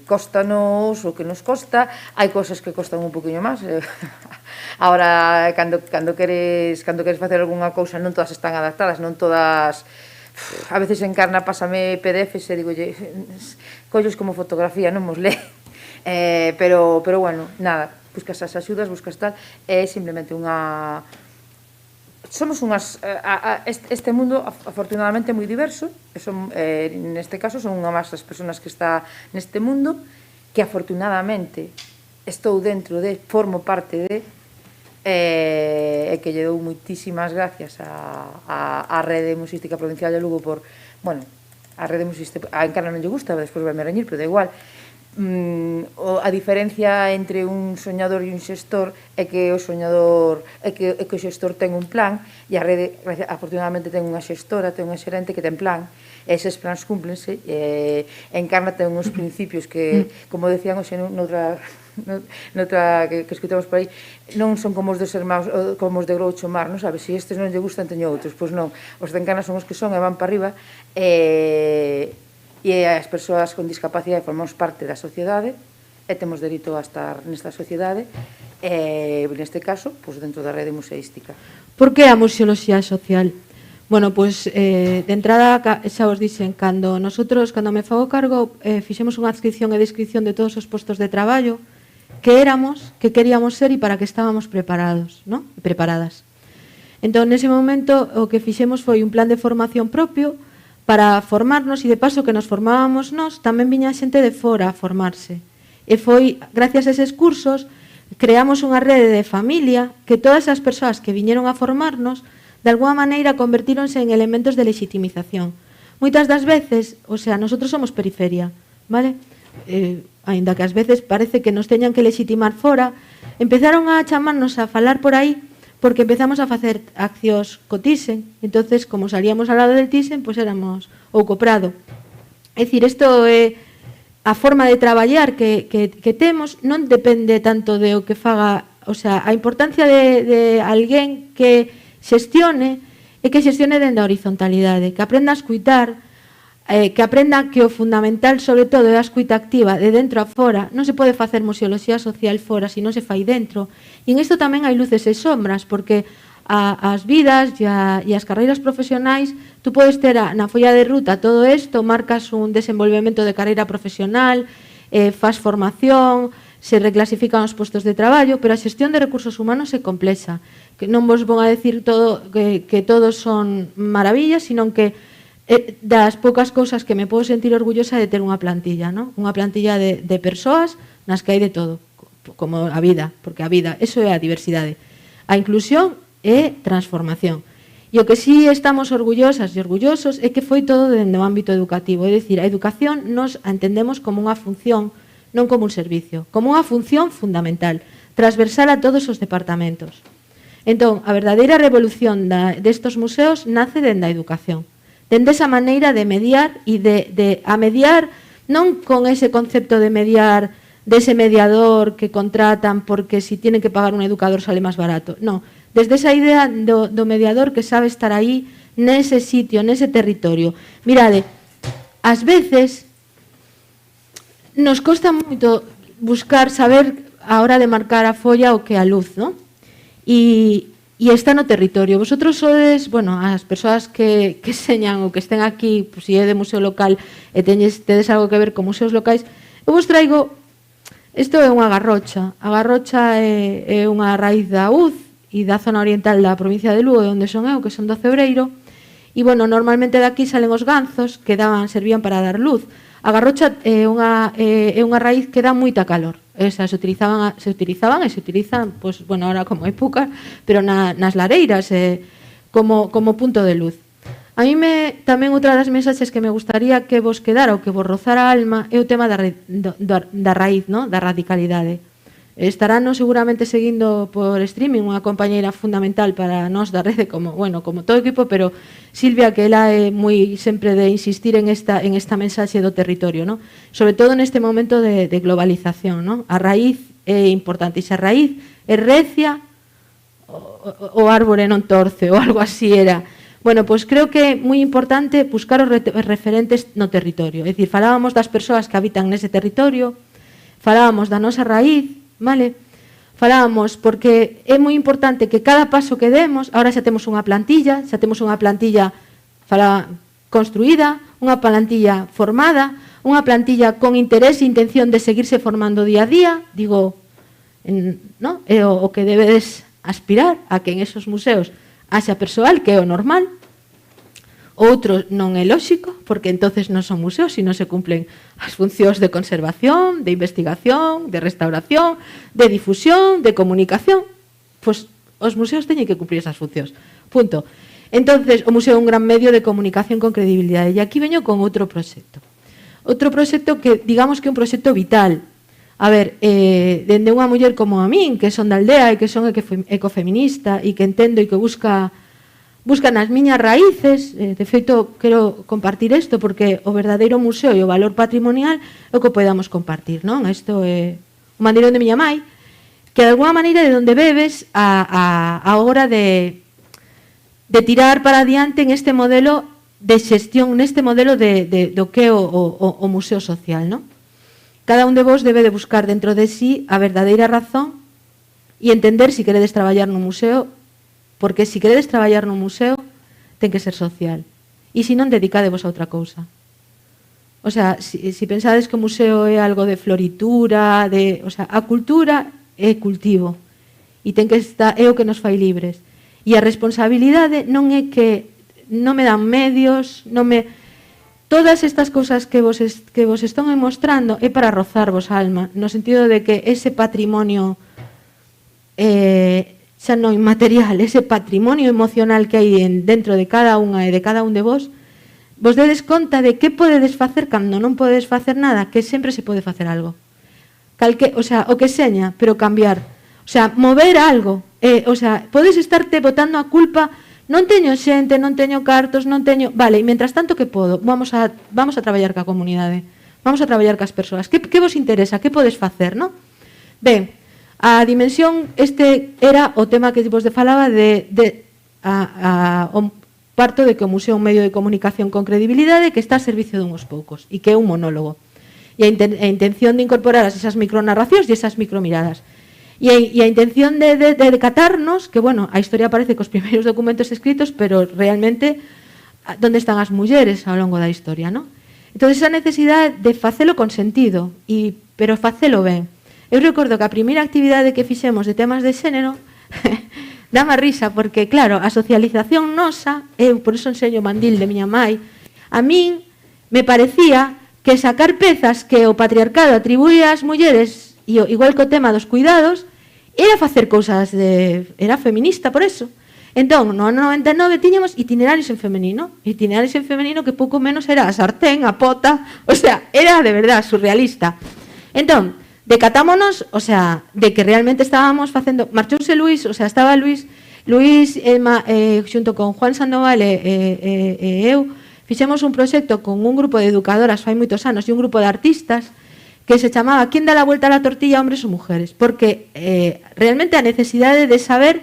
Cóstanos o que nos costa, hai cousas que costan un poquinho máis. Ahora, cando queres facer algunha cousa, non todas están adaptadas, non todas a veces Encarna pásame PDFs e digo, collos como fotografía, non mos lee. Pero bueno, nada, buscas as axudas, buscas tal, é simplemente unha... Somos unhas... Este mundo, afortunadamente, é moi diverso, neste caso, son unha máis das persoas que está neste mundo, que afortunadamente estou dentro de, formo parte de, e que lle dou moitísimas gracias á Rede Musística Provincial de Lugo por, bueno, a Rede Musística, a Encarna non lle gusta, despois vai me reñir, pero da igual. A diferencia entre un soñador e un xestor é que o soñador é que o xestor ten un plan e a Rede afortunadamente ten unha xestora, ten unha xerente que ten plan, e eses plans cúmplense. Encarna ten uns principios que, como decían hoxe noutra que escutamos por aí, non son como os dos irmãos, como os de Groucho Mar, non sabes? Se estes non lle gustan, teño outros. Pois non, os de Encarna son os que son e van para arriba, e as persoas con discapacidade formamos parte da sociedade e temos dereito a estar nesta sociedade, e neste caso, pois dentro da rede museística. Por que a museoloxía social? Bueno, pois, de entrada, xa os dixen, cando me fago cargo, fixemos unha adscripción e descripción de todos os postos de traballo que éramos, que queríamos ser e para que estábamos preparados, non? Preparadas. Entón, nese momento, o que fixemos foi un plan de formación propio para formarnos, e de paso que nos formábamos nós, tamén viña xente de fora a formarse. E foi, gracias a eses cursos, creamos unha rede de familia que todas as persoas que viñeron a formarnos, de alguna maneira, convertíronse en elementos de legitimización. Moitas das veces, o sea, nosotros somos periferia, vale? Ainda que ás veces parece que nos teñan que legitimar fora, empezaron a chamarnos a falar por aí porque empezamos a facer accións co Thyssen. Entonces, como salíamos ao lado del Thyssen, pois éramos ou co Prado. É dicir, isto é a forma de traballar que temos, non depende tanto de o que faga, o sea, a importancia de alguén que xestione é que xestione dende a horizontalidade, que aprenda a escuitar, que aprenda que o fundamental, sobre todo, é a escuita activa de dentro a fora. Non se pode facer museoloxía social fora se non se fai dentro. E en isto tamén hai luces e sombras, porque as vidas e as carreiras profesionais, tú podes ter na folla de ruta todo isto, marcas un desenvolvemento de carreira profesional, faz formación, se reclasifican os postos de traballo, pero a xestión de recursos humanos é complexa. Que non vos vou a decir todo que todos son maravillas, sino que das poucas cousas que me podo sentir orgullosa de ter unha plantilla, non? Unha plantilla de persoas nas que hai de todo, como a vida, porque a vida, eso é a diversidade. A inclusión é transformación. E o que sí estamos orgullosas e orgullosos é que foi todo dentro do ámbito educativo, é dicir, a educación nos a entendemos como unha función, non como un servicio, como unha función fundamental, transversal a todos os departamentos. Entón, a verdadeira revolución destos museos nace dentro da educación. Dende esa maneira de mediar e a mediar non con ese concepto de mediar dese mediador que contratan porque si tienen que pagar un educador sale máis barato. Non, desde esa idea do mediador que sabe estar aí nese sitio, nese territorio. Mirade, ás veces nos costa moito buscar, saber a hora de marcar a folla o que a luz, non? E está no territorio. Vosotros sodes, bueno, as persoas que señan ou que estén aquí, pues, se é de museo local e tedes algo que ver con museos locais, eu vos traigo, isto é unha garrocha. A garrocha é unha raíz da UZ e da zona oriental da provincia de Lugo, onde son eu, que son do Cebreiro, e, bueno, normalmente daqui salen os ganzos que servían para dar luz. A garrocha é unha raíz que dá moita calor. Se utilizaban e se utilizan, pues, bueno, ahora como época, pero nas lareiras como punto de luz. A mí tamén outra das mensaxes que me gustaría que vos quedara ou que vos rozara a alma é o tema da raíz, ¿no? Da radicalidade. Estaránnos seguramente seguindo por streaming unha compañeira fundamental para nós da rede, como todo o equipo, pero Silvia, que ela é moi sempre de insistir en esta mensaxe do territorio, ¿no? Sobre todo neste momento de globalización, ¿no? A raíz é importante, e se a raíz é recia, o árbore non torce, ou algo así era. Bueno, pois creo que é moi importante buscar os referentes no territorio. É dicir, falábamos das persoas que habitan nese territorio, falábamos da nosa raíz, vale? Falábamos porque é moi importante que cada paso que demos, ahora xa temos unha plantilla, construída, unha plantilla formada, unha plantilla con interés e intención de seguirse formando día a día, digo, no? É o que debedes aspirar a que en esos museos haxa persoal, que é o normal. Outro non é lóxico, porque entonces non son museos, sino se cumplen as funcións de conservación, de investigación, de restauración, de difusión, de comunicación. Pois os museos teñen que cumprir esas funcións. Punto. Entonces, o museo é un gran medio de comunicación con credibilidade. E aquí veño con outro proxecto. Outro proxecto que, digamos que é un proxecto vital. A ver, dende unha muller como a min, que son da aldea e que son ecofeminista e que entendo e que busca nas miñas raíces, de feito, quero compartir isto porque o verdadeiro museo e o valor patrimonial é o que podamos compartir, non? Isto é o maneirón de miña mai, que de alguma maneira de onde bebes a hora de tirar para adiante en este modelo de xestión, neste modelo do que é o museo social, non? Cada un de vos debe de buscar dentro de sí a verdadeira razón e entender se queredes traballar no museo, porque se queredes traballar no museo ten que ser social. E se non, dedicadevos a outra cousa. O sea, se pensades que o museo é algo de floritura, o sea, a cultura é cultivo e ten que estar, é o que nos fai libres. E a responsabilidade non é que non me dan medios, non me... Todas estas cousas que vos están mostrando é para rozarvos a alma, no sentido de que ese patrimonio xa non inmaterial, ese patrimonio emocional que hai dentro de cada unha e de cada un de vos dedes conta de que podedes facer cando non podedes facer nada, que sempre se pode facer algo. O sea, o que seña, pero cambiar. O sea, mover algo. O sea, podes estarte botando a culpa. Non teño xente, non teño cartos, non teño... Vale, e mentras tanto que podo, vamos a traballar ca comunidade, vamos a traballar cas persoas. Que vos interesa? Que podes facer, non? Ben, a dimensión, era o tema que vos falaba o parto de que o museo é un medio de comunicación con credibilidade que está a servicio dunhos poucos e que é un monólogo. E a intención de incorporar esas micronarracións e esas micromiradas. E a intención de decatarnos, que, bueno, a historia aparece cos primeiros documentos escritos, pero realmente, onde están as mulleres ao longo da historia, non? Entón, esa necesidade de facelo con sentido, pero facelo ben. Eu recordo que a primeira actividade que fixemos de temas de xénero dá má risa, porque, claro, a socialización nosa, eu por iso enseño o mandil de miña mai, a min me parecía que sacar pezas que o patriarcado atribúe ás mulleres, e igual que o tema dos cuidados, era facer cousas era feminista por eso. Entón, no ano 99 tiñamos itinerarios en femenino que pouco menos era a sartén, a pota, o sea, era de verdad surrealista. Entón, decatámonos, o sea, de que realmente estábamos facendo, marchouse Luís, o sea, estaba Luís xunto con Juan Sandoval e eu, fixemos un proxecto con un grupo de educadoras fai moitos anos e un grupo de artistas que se chamaba ¿Quién da la vuelta a la tortilla, hombres ou mujeres? Porque realmente a necesidade de saber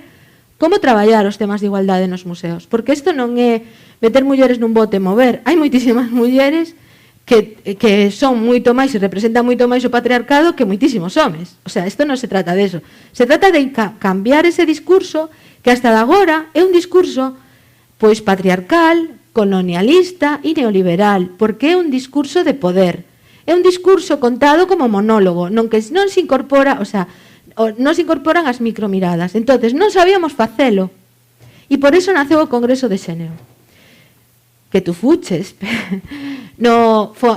como traballar os temas de igualdade nos museos. Porque isto non é meter mulleres nun bote e mover. Hai moitísimas mulleres que son moito máis e representan moito máis o patriarcado que moitísimos homes. O sea, isto non se trata de eso. Se trata de cambiar ese discurso que hasta de agora é un discurso pois patriarcal, colonialista e neoliberal, porque é un discurso de poder. É un discurso contado como monólogo, non se incorpora, o sea, non se incorporan as micromiradas. Entonces, non sabíamos facelo. E por eso naceu o Congreso de Xénero. Que tú fuches.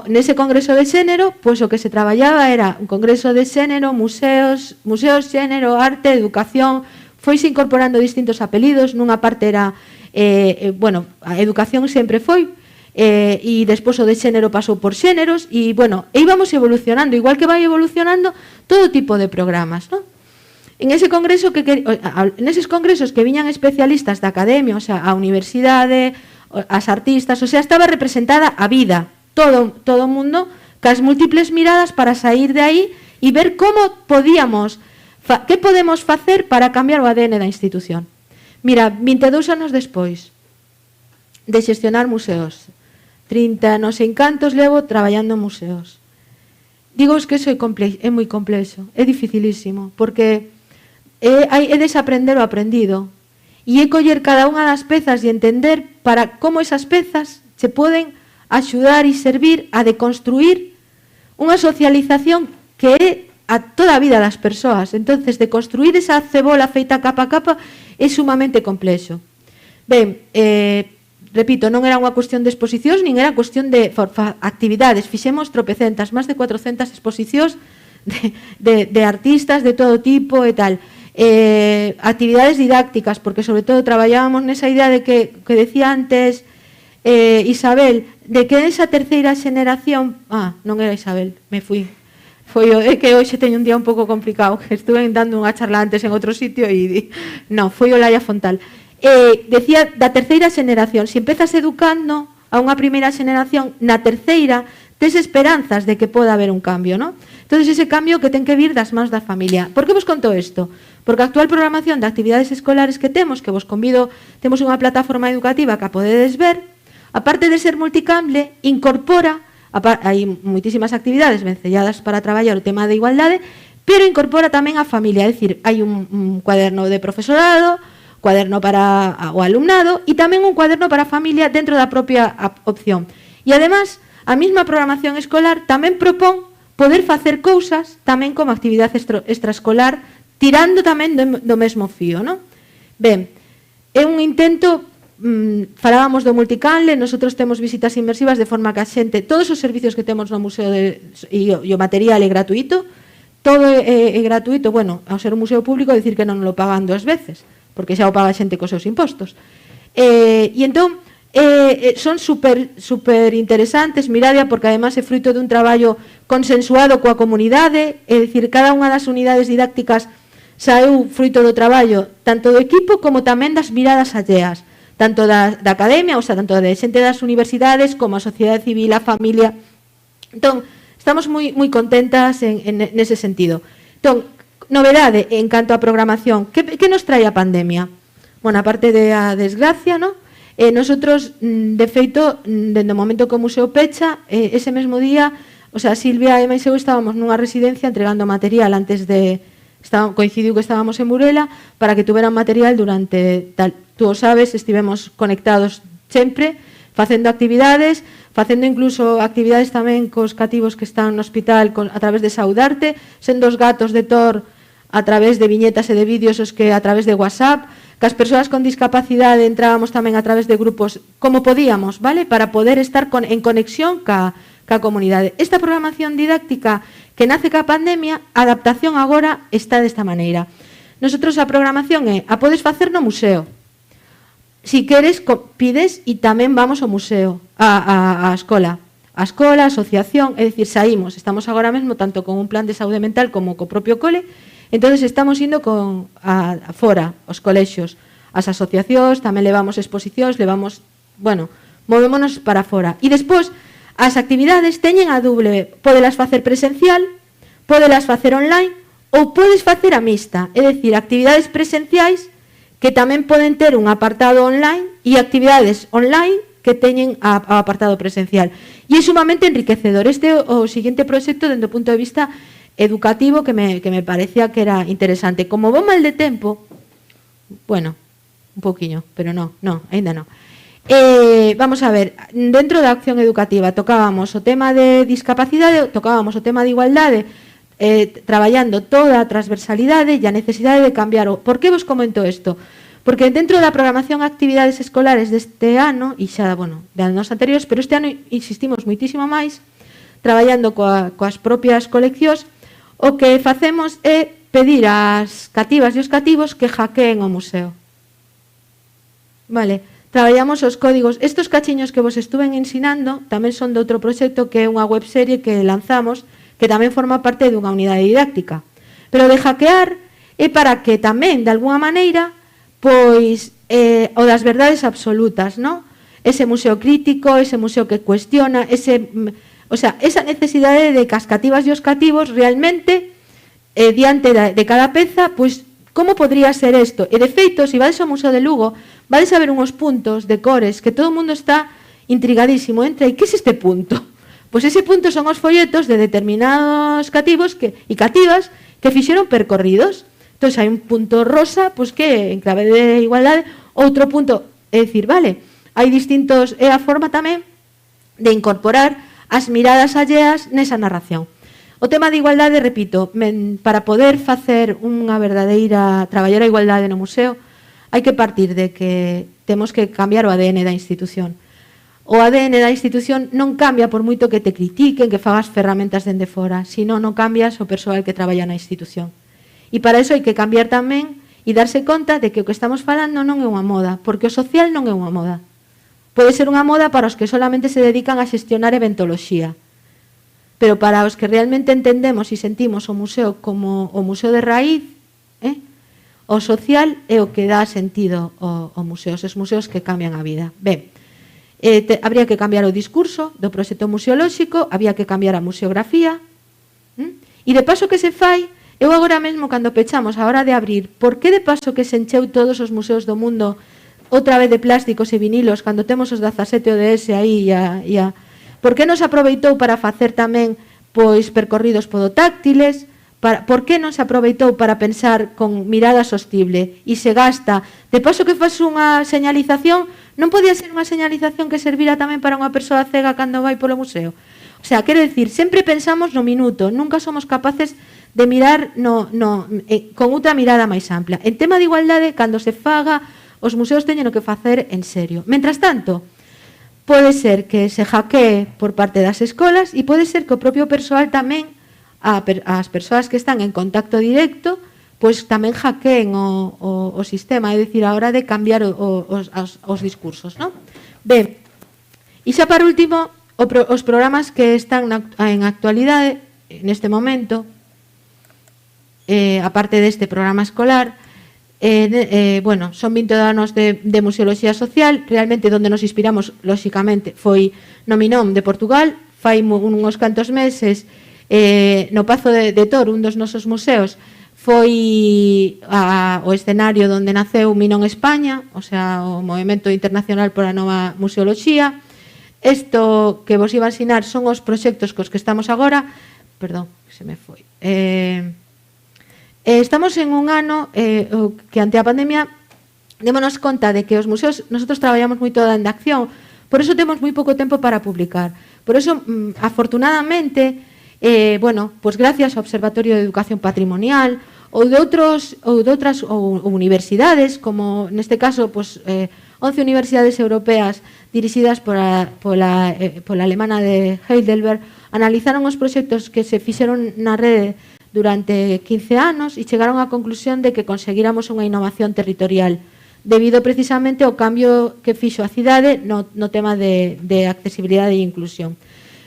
Nese Congreso de Xénero, pois o que se traballaba era un Congreso de Xénero, museos, xénero, arte, educación, foise incorporando distintos apelidos, nunha parte era, bueno, a educación sempre foi, e despois o de xénero pasou por xéneros e, bueno, íbamos evolucionando, igual que vai evolucionando todo tipo de programas, non? En ese congreso neses congresos que viñan especialistas da academia, o sea, a universidade, as artistas, o sea, estaba representada a vida, todo o mundo, cas múltiples miradas para sair de aí e ver como podíamos, que podemos facer para cambiar o ADN da institución. Mira, 22 anos despois de xestionar museos, 30 nos encantos levo traballando en museos. Digo que iso é moi complexo, é dificilísimo, porque é desaprender o aprendido e é coller cada unha das pezas e entender para como esas pezas che poden axudar e servir a deconstruir unha socialización que é a toda a vida das persoas. Entonces, deconstruir esa cebola feita capa a capa é sumamente complexo. Ben, repito, non era unha cuestión de exposicións, nin era cuestión de actividades. Fixemos tropecentas, máis de 400 exposicións de artistas de todo tipo e tal. Actividades didácticas, porque sobre todo traballábamos nesa idea de que decía antes Isabel, de que esa terceira xeneración... non era Isabel, me fui. É que hoxe teño un día un pouco complicado, estuve dando unha charla antes en outro sitio e... Non, foi Olaya Fontal. Decía da terceira xeneración, se empezas educando a unha primeira xeneración, na terceira tes esperanzas de que poda haber un cambio, non? Entón, ese cambio que ten que vir das mans da familia. Por que vos conto isto? Porque a actual programación de actividades escolares que temos, que vos convido, temos unha plataforma educativa que a podedes ver, aparte de ser multicamble, incorpora, hai moitísimas actividades vencelladas para traballar o tema de igualdade, pero incorpora tamén a familia, é dicir, hai un cuaderno de profesorado, cuaderno para o alumnado e tamén un cuaderno para a familia dentro da propia opción. E además, a mesma programación escolar tamén propón poder facer cousas tamén como actividade extraescolar, tirando tamén do mesmo fío, non? Ben, é un intento, falábamos do multicanle, nosotros temos visitas inmersivas de forma que a xente, todos os servicios que temos no museo e o material é gratuito, todo é gratuito, bueno, ao ser un museo público, decir que non lo pagan 2 veces, porque xa o paga a xente cos seus impostos. E entón, son super interesantes, miradea, porque además é fruito dun traballo consensuado coa comunidade, é dicir, cada unha das unidades didácticas saeu fruito do traballo tanto do equipo como tamén das miradas alleas, tanto da academia, ou sea, tanto de xente das universidades como a sociedade civil, a familia. Entón, estamos moi contentas nese sentido. Entón, novedade en canto a programación, que nos trae a pandemia? Bueno, aparte da desgracia, non? Nosotros, de feito, dende o momento que o museo pecha, ese mesmo día, o sea, Silvia e Maiseu estábamos nunha residencia entregando material antes de... coincidiu que estábamos en Burela para que tuveran material durante tal. Tú o sabes, estivemos conectados sempre, facendo actividades, facendo incluso actividades tamén cos cativos que están no hospital a través de Saudarte, sendo os gatos de Tor a través de viñetas e de vídeos, os que a través de WhatsApp, que as persoas con discapacidade entrábamos tamén a través de grupos como podíamos, vale? Para poder estar en conexión ca comunidade. Esta programación didáctica que nace ca pandemia, a adaptación agora está desta maneira. Nosotros a programación a podes facer no museo. Si queres, pides e tamén vamos ao museo, a escola. A escola, a asociación, é dicir, saímos. Estamos agora mesmo tanto con un plan de saúde mental como co propio cole. Entonces estamos indo fora, os colexios, as asociacións, tamén levamos exposicións, levamos, bueno, movémonos para fora. E despois, as actividades teñen a doble, podelas facer presencial, podelas facer online, ou podes facer a mixta, é dicir, actividades presenciais que tamén poden ter un apartado online e actividades online que teñen a apartado presencial. E é sumamente enriquecedor. Este é o seguinte proxecto dende o punto de vista educativo que me parecía que era interesante. Como vou mal de tempo, bueno, un poquinho, pero no, ainda non. Vamos a ver, dentro da acción educativa tocábamos o tema de discapacidade, tocábamos o tema de igualdade, traballando toda a transversalidade e a necesidade de cambiar. Por que vos comento isto? Porque dentro da programación de actividades escolares deste ano, e xa, bueno, de anos anteriores, pero este ano insistimos moitísimo máis, traballando coas propias coleccións, o que facemos é pedir ás cativas e os cativos que hackeen o museo. Vale, traballamos os códigos. Estos cachiños que vos estuven ensinando tamén son de outro proxecto que é unha webserie que lanzamos que tamén forma parte dunha unidade didáctica. Pero de hackear é para que tamén, de alguna maneira, pois, o das verdades absolutas, non? Ese museo crítico, ese museo que cuestiona, esa necesidade de que as cativas e os cativos realmente, diante de cada peza, pois, como podría ser isto? E de feito, se vades ao Museo de Lugo, vades a ver unhos puntos de cores que todo o mundo está intrigadísimo. Entra, e que é este punto? Pois ese punto son os folletos de determinados cativos e cativas que fixeron percorridos. Entón, hai un punto rosa, pois que en clave de igualdade, outro punto, é dicir, vale, hai distintos, é a forma tamén de incorporar as miradas alleas nesa narración. O tema de igualdade, repito, para poder facer unha verdadeira traballar a igualdade no museo, hai que partir de que temos que cambiar o ADN da institución. O ADN da institución non cambia por moito que te critiquen, que fagas ferramentas dende fora, sino non cambias o persoal que traballa na institución. E para iso hai que cambiar tamén e darse conta de que o que estamos falando non é unha moda, porque o social non é unha moda. Pode ser unha moda para os que solamente se dedican a xestionar eventoloxía, pero para os que realmente entendemos e sentimos o museo como o museo de raíz, o social é o que dá sentido ao museo, os museos que cambian a vida. Ben, habría que cambiar o discurso do proxecto museolóxico, había que cambiar a museografía, e de paso que se fai, eu agora mesmo cando pechamos a hora de abrir, por que de paso que se encheu todos os museos do mundo outra vez de plásticos e vinilos cando temos os 17 ODS aí por que non se aproveitou para facer tamén pois percorridos podotáctiles, por que non se aproveitou para pensar con mirada sostible e se gasta, de paso que faz unha señalización, non podía ser unha señalización que servira tamén para unha persoa cega cando vai polo museo? O sea, quero dicir, sempre pensamos no minuto, nunca somos capaces de mirar con outra mirada máis ampla. En tema de igualdade, cando se faga, os museos teñen que facer en serio. Mentras tanto, pode ser que se hackee por parte das escolas e pode ser que o propio persoal tamén, as persoas que están en contacto directo, pois tamén hackeen o sistema, é dicir, a hora de cambiar os discursos, non? Ben, e xa para último, os programas que están en actualidade, neste momento, aparte deste programa escolar, bueno, son 20 anos de museoloxía social, realmente onde nos inspiramos, lóxicamente, foi no Minón de Portugal, fai uns cantos meses, no Pazo de Tor, un dos nosos museos, foi o escenario onde naceu Minón España, o sea, o Movimento Internacional por a Nova Museoloxía. Isto que vos iba a ensinar son os proxectos cos que estamos agora, perdón, se me foi, estamos en un ano que ante a pandemia démonos conta de que os museos, nosotros traballamos moito dende acción, por eso temos moi pouco tempo para publicar. Por eso, afortunadamente, bueno, pues gracias ao Observatorio de Educación Patrimonial ou de outras universidades, como neste caso, pues, 11 universidades europeas dirixidas pola alemana de Heidelberg, analizaron os proxectos que se fixeron na rede durante 15 anos e chegaron á conclusión de que conseguíramos unha innovación territorial debido precisamente ao cambio que fixo a cidade no tema de accesibilidade e inclusión.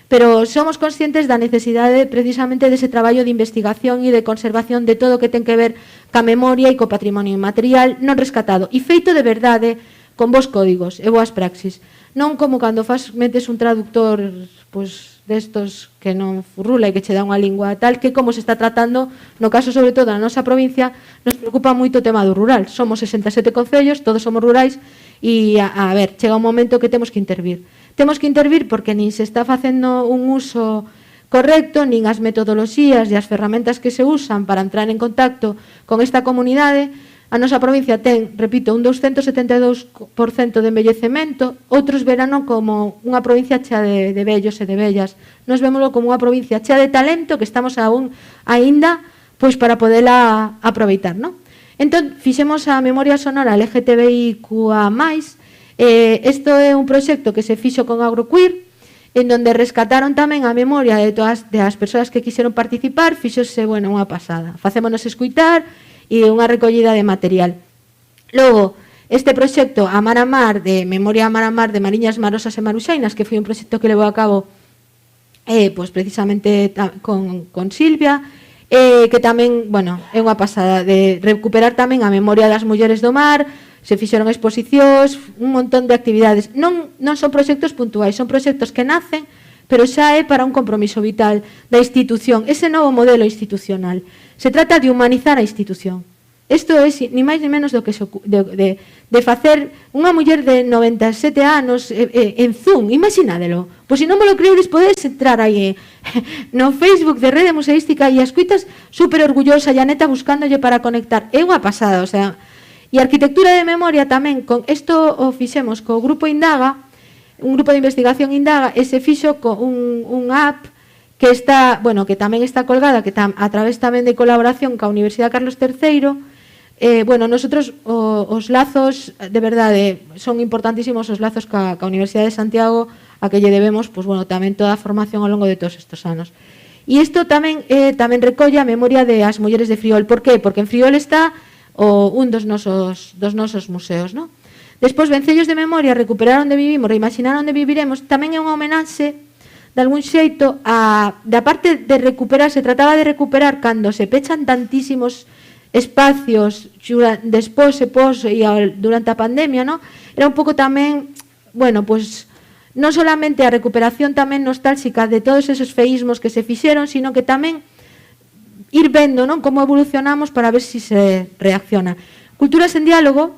Pero somos conscientes da necesidade precisamente dese traballo de investigación e de conservación de todo o que ten que ver ca memoria e co patrimonio inmaterial non rescatado e feito de verdade con bons códigos e boas praxis. Non como cando metes un traductor pois destos que non furrula e que che dá unha lingua tal, que como se está tratando, no caso sobre todo na nosa provincia, nos preocupa moito o tema do rural. Somos 67 concellos, todos somos rurais, e a ver, chega un momento que temos que intervir. Temos que intervir porque nin se está facendo un uso correcto, nin as metodoloxías e as ferramentas que se usan para entrar en contacto con esta comunidade. A nosa provincia ten, repito, un 272% de envellecemento, outros verano como unha provincia chea de vellos e de vellas. Nos vémoslo como unha provincia chea de talento que estamos aínda pois para podela aproveitar, non? Entón, fixemos a memoria sonora LGTBIQA+, isto é un proxecto que se fixo con Agroqueer, en donde rescataron tamén a memoria de todas as persoas que quixeron participar, fixose, bueno, unha pasada. Facémonos escuitar e unha recollida de material. Logo, este proxecto Amar a Mar, de Memoria Amar a Mar de Mariñas Marosas e Maruxainas, que foi un proxecto que levou a cabo pois precisamente con Silvia, que tamén, bueno, é unha pasada de recuperar tamén a memoria das mulleres do mar, se fixeron exposicións, un montón de actividades. Non son proxectos puntuais, son proxectos que nacen, pero xa é para un compromiso vital da institución, ese novo modelo institucional. Se trata de humanizar a institución. Isto é ni máis ni menos do que de facer unha muller de 97 anos en Zoom, imaginádelo. Pois se non me lo creedes, podes entrar aí no Facebook de Rede Museística e as cuitas super orgullosa e a neta buscándolle para conectar. É unha pasada, o sea, E a arquitectura de memoria tamén, con isto o fixemos co grupo Indaga, un grupo de investigación Indaga, e se fixo con unha app que está, bueno, que tamén está colgada, que a través tamén de colaboración ca Universidade Carlos III. Bueno, nosotros os lazos, de verdade, son importantísimos os lazos ca Universidade de Santiago, a que lle debemos, pues, bueno, tamén toda a formación ao longo de todos estes anos. E isto tamén recolle a memoria de as mulleres de Friol. Por qué? Porque en Friol está un dos nosos museos, non? Despois, Vencellos de Memoria, Recuperar onde vivimos, Reimaginar onde viviremos, tamén é unha homenaxe, de algún xeito, da parte de recuperar, se trataba de recuperar cando se pechan tantísimos espacios despois e pos e durante a pandemia, non? Era un pouco tamén, bueno, pues, non solamente a recuperación tamén nostálxica de todos esos feísmos que se fixeron, sino que tamén ir vendo, non, como evolucionamos para ver se se reacciona. Culturas en Diálogo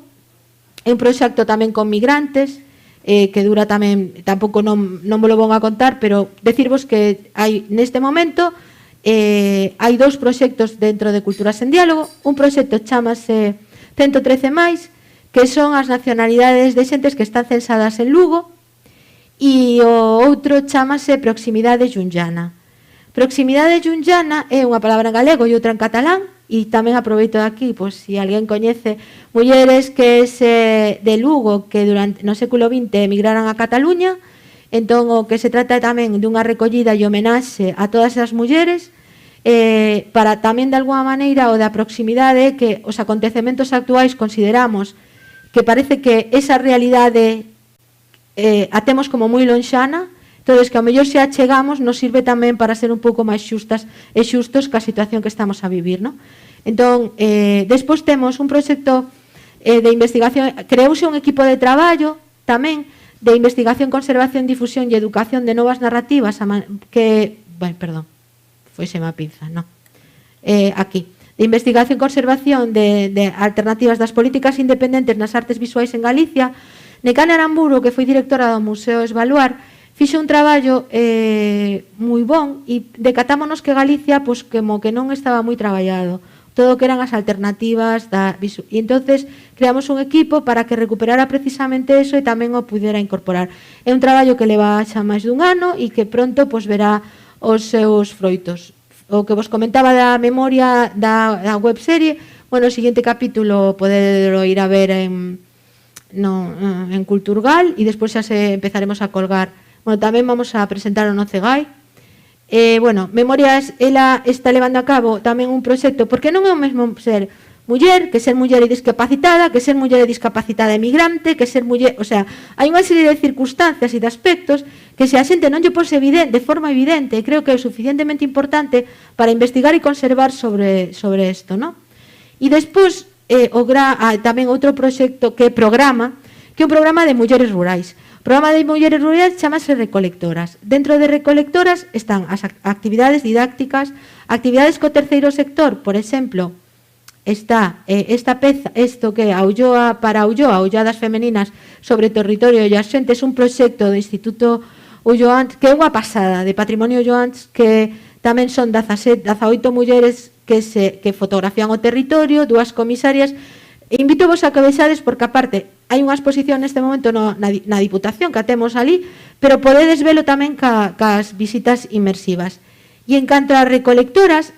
é un proxecto tamén con migrantes, que dura tamén, tampouco non vos lo vou a contar, pero decirvos que hai neste momento hai 2 proxectos dentro de Culturas en Diálogo. Un proxecto chamase 113 máis, que son as nacionalidades de xentes que están censadas en Lugo, e o outro chamase Proximidade Junllana. Proximidade Junllana é unha palabra en galego e outra en catalán, e tamén aproveito aquí, pois, se alguén coñece mulleres que de Lugo que no século XX emigraran a Cataluña, entón o que se trata tamén dunha recollida e homenaxe a todas as mulleres, para tamén de alguma maneira o da proximidade, que os acontecementos actuais consideramos que parece que esa realidade a temos como moi lonxana. Entón, que ao mellor se achegamos nos sirve tamén para ser un pouco máis xustas e xustos ca situación que estamos a vivir, non? Entón, despois temos un proxecto de investigación, creouse un equipo de traballo tamén de investigación, conservación, difusión e educación de novas narrativas que, bueno, perdón, foiseme a pinza, non? Aquí, de investigación e conservación de alternativas das políticas independentes nas artes visuais en Galicia. Necane Aramburu, que foi directora do Museo Esvaluar, fixe un traballo moi bon e decatámonos que Galicia, pois, como que non estaba moi traballado, todo o que eran as alternativas e entonces creamos un equipo para que recuperara precisamente eso e tamén o pudera incorporar. É un traballo que leva xa máis dun ano e que pronto, pois, verá os seus froitos. O que vos comentaba da memoria da webserie, bueno, o seguinte capítulo podedelo ir a ver en Culturgal e despois xa empezaremos a colgar. Bueno, tamén vamos a presentar o Nocegai. Bueno, Memorias, ela está levando a cabo tamén un proxecto, porque non é o mesmo ser muller, que ser muller e discapacitada, que ser muller e discapacitada e migrante, que ser muller, o sea, hai unha serie de circunstancias e de aspectos que se a xente non lle pose de forma evidente, e creo que é suficientemente importante para investigar e conservar sobre isto, non? E despois, tamén outro proxecto que é Programa, que é un programa de mulleres rurais. O programa de mulleres rurais chamase Recolectoras. Dentro de Recolectoras están as actividades didácticas, actividades co terceiro sector, por exemplo, está esta peza, isto que a Ulloa para Ulloa, Olladas Femeninas sobre territorio e as xentes, un proxecto do Instituto Ulloans, que é unha pasada, de Patrimonio Ulloans, que tamén son 18 mulleres que fotografían o territorio, 2 comisarias. Invito vos a que vexades, porque aparte hai unha exposición neste momento na Diputación que a temos ali, pero podedes velo tamén cas visitas inmersivas. E en canto a recolectoras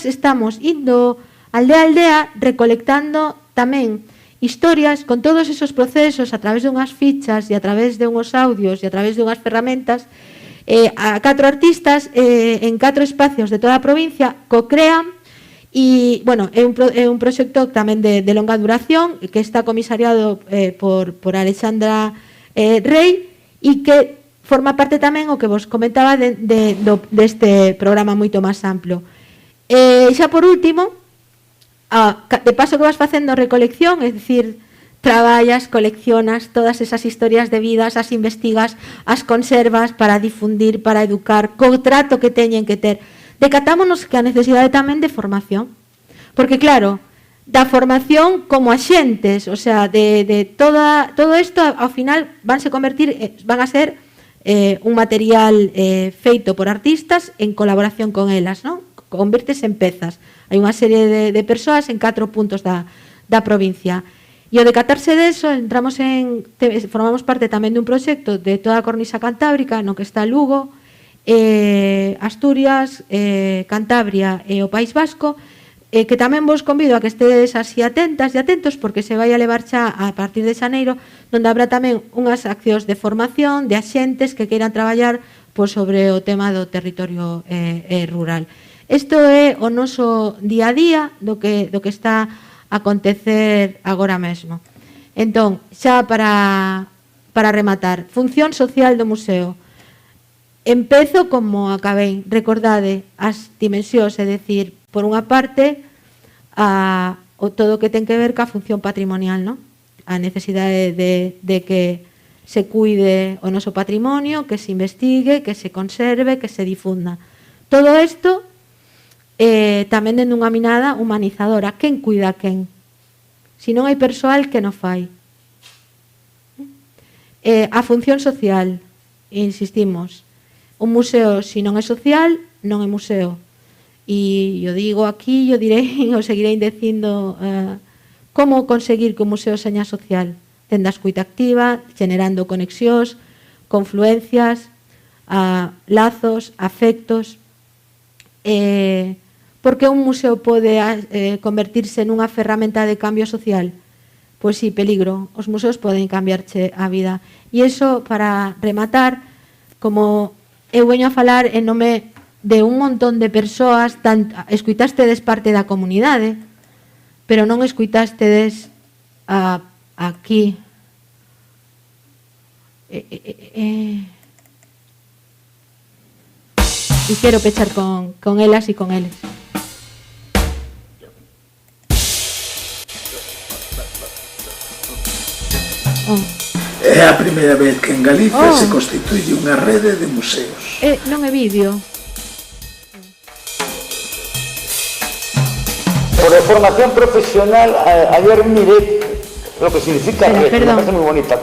estamos indo aldea a aldea recolectando tamén historias con todos esos procesos a través de unhas fichas e a través de unhos audios e a través de unhas ferramentas, a 4 artistas en 4 espacios de toda a provincia co-crean. E, bueno, é un proxecto tamén de longa duración que está comisariado por Alexandra Rey e que forma parte tamén o que vos comentaba deste programa moito máis amplo. E xa por último, de paso que vas facendo recolección, é dicir, traballas, coleccionas todas esas historias de vidas, as investigas, as conservas para difundir, para educar, co trato que teñen que ter. Decatámonos que a necesidade tamén de formación, porque claro, da formación como axentes, o sea, de todo isto ao final van a ser un material feito por artistas en colaboración con elas, non? Convertes en pezas. Hai unha serie de persoas en 4 puntos da da provincia. E o decatarse deso, formamos parte tamén dun proxecto de toda a cornisa cantábrica, no que está Lugo, Asturias, Cantabria e o País Vasco, que tamén vos convido a que estedes así atentas e atentos, porque se vai a levar xa a partir de xaneiro, onde habrá tamén unhas accións de formación de axentes que queiran traballar sobre o tema do territorio rural. Isto é o noso día a día do que está a acontecer agora mesmo. Entón, xa para rematar, función social do museo. Empezo como acabei, recordade as dimensións, é dicir, por unha parte, todo o que ten que ver ca función patrimonial, non? A necesidade de que se cuide o noso patrimonio, que se investigue, que se conserve, que se difunda. Todo isto tamén dende unha mirada humanizadora. Quen cuida a quen? Se non hai persoal, que non fai? A función social, insistimos, un museo, se non é social, non é museo. E eu digo aquí, eu direi, o seguirei dicindo, como conseguir que un museo seña social? Tendo a escuita activa, generando conexións, confluencias, lazos, afectos, porque un museo pode convertirse nunha ferramenta de cambio social? Pois sí, peligro. Os museos poden cambiarche a vida. E iso, para rematar, como eu veño a falar en nome de un montón de persoas, escuitastedes parte da comunidade, pero non escuitastedes aquí. E quero pechar con elas e con eles. É a primeira vez que en Galicia se constituye unha rede de museos. Non é vídeo. Por formación profesional, ayer miré lo que significa red, me parece muy bonita.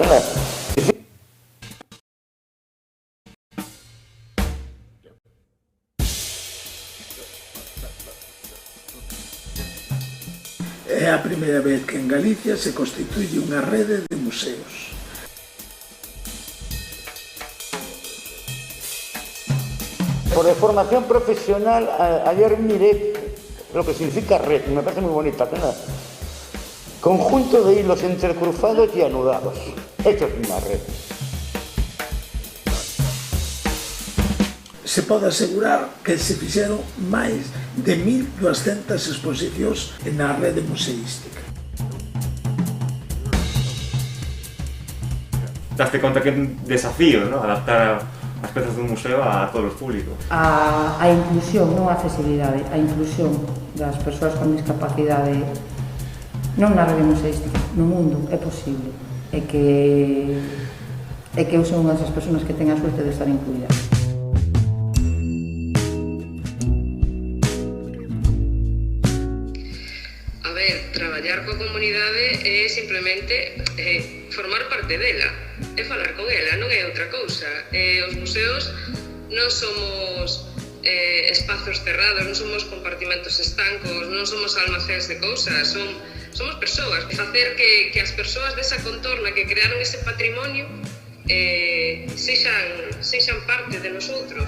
É a primeira vez que en Galicia se constituye unha rede de museos. Por formación profesional, ayer miré lo que significa red, me parece muy bonita. Conjunto de hilos entrecruzados y anudados. Esto es una red. Se pode asegurar que se fixeron máis de 1.200 exposicións na rede museística. Daste conta que é un desafío, ¿no? Adaptar as pezas dun museo a todos os públicos. A inclusión, non a accesibilidade, a inclusión das persoas con discapacidade non na rede museística, no mundo é posible, e que eu son unha das persoas que ten a suerte de estar incluída. A ver, traballar coa comunidade é simplemente formar parte dela, é falar con ela, non é outra cousa. Os museos non somos espazos cerrados, non somos compartimentos estancos, non somos almacéns de cousas, somos persoas. Facer que as persoas desa contorna que crearon ese patrimonio sexan parte de nosotros.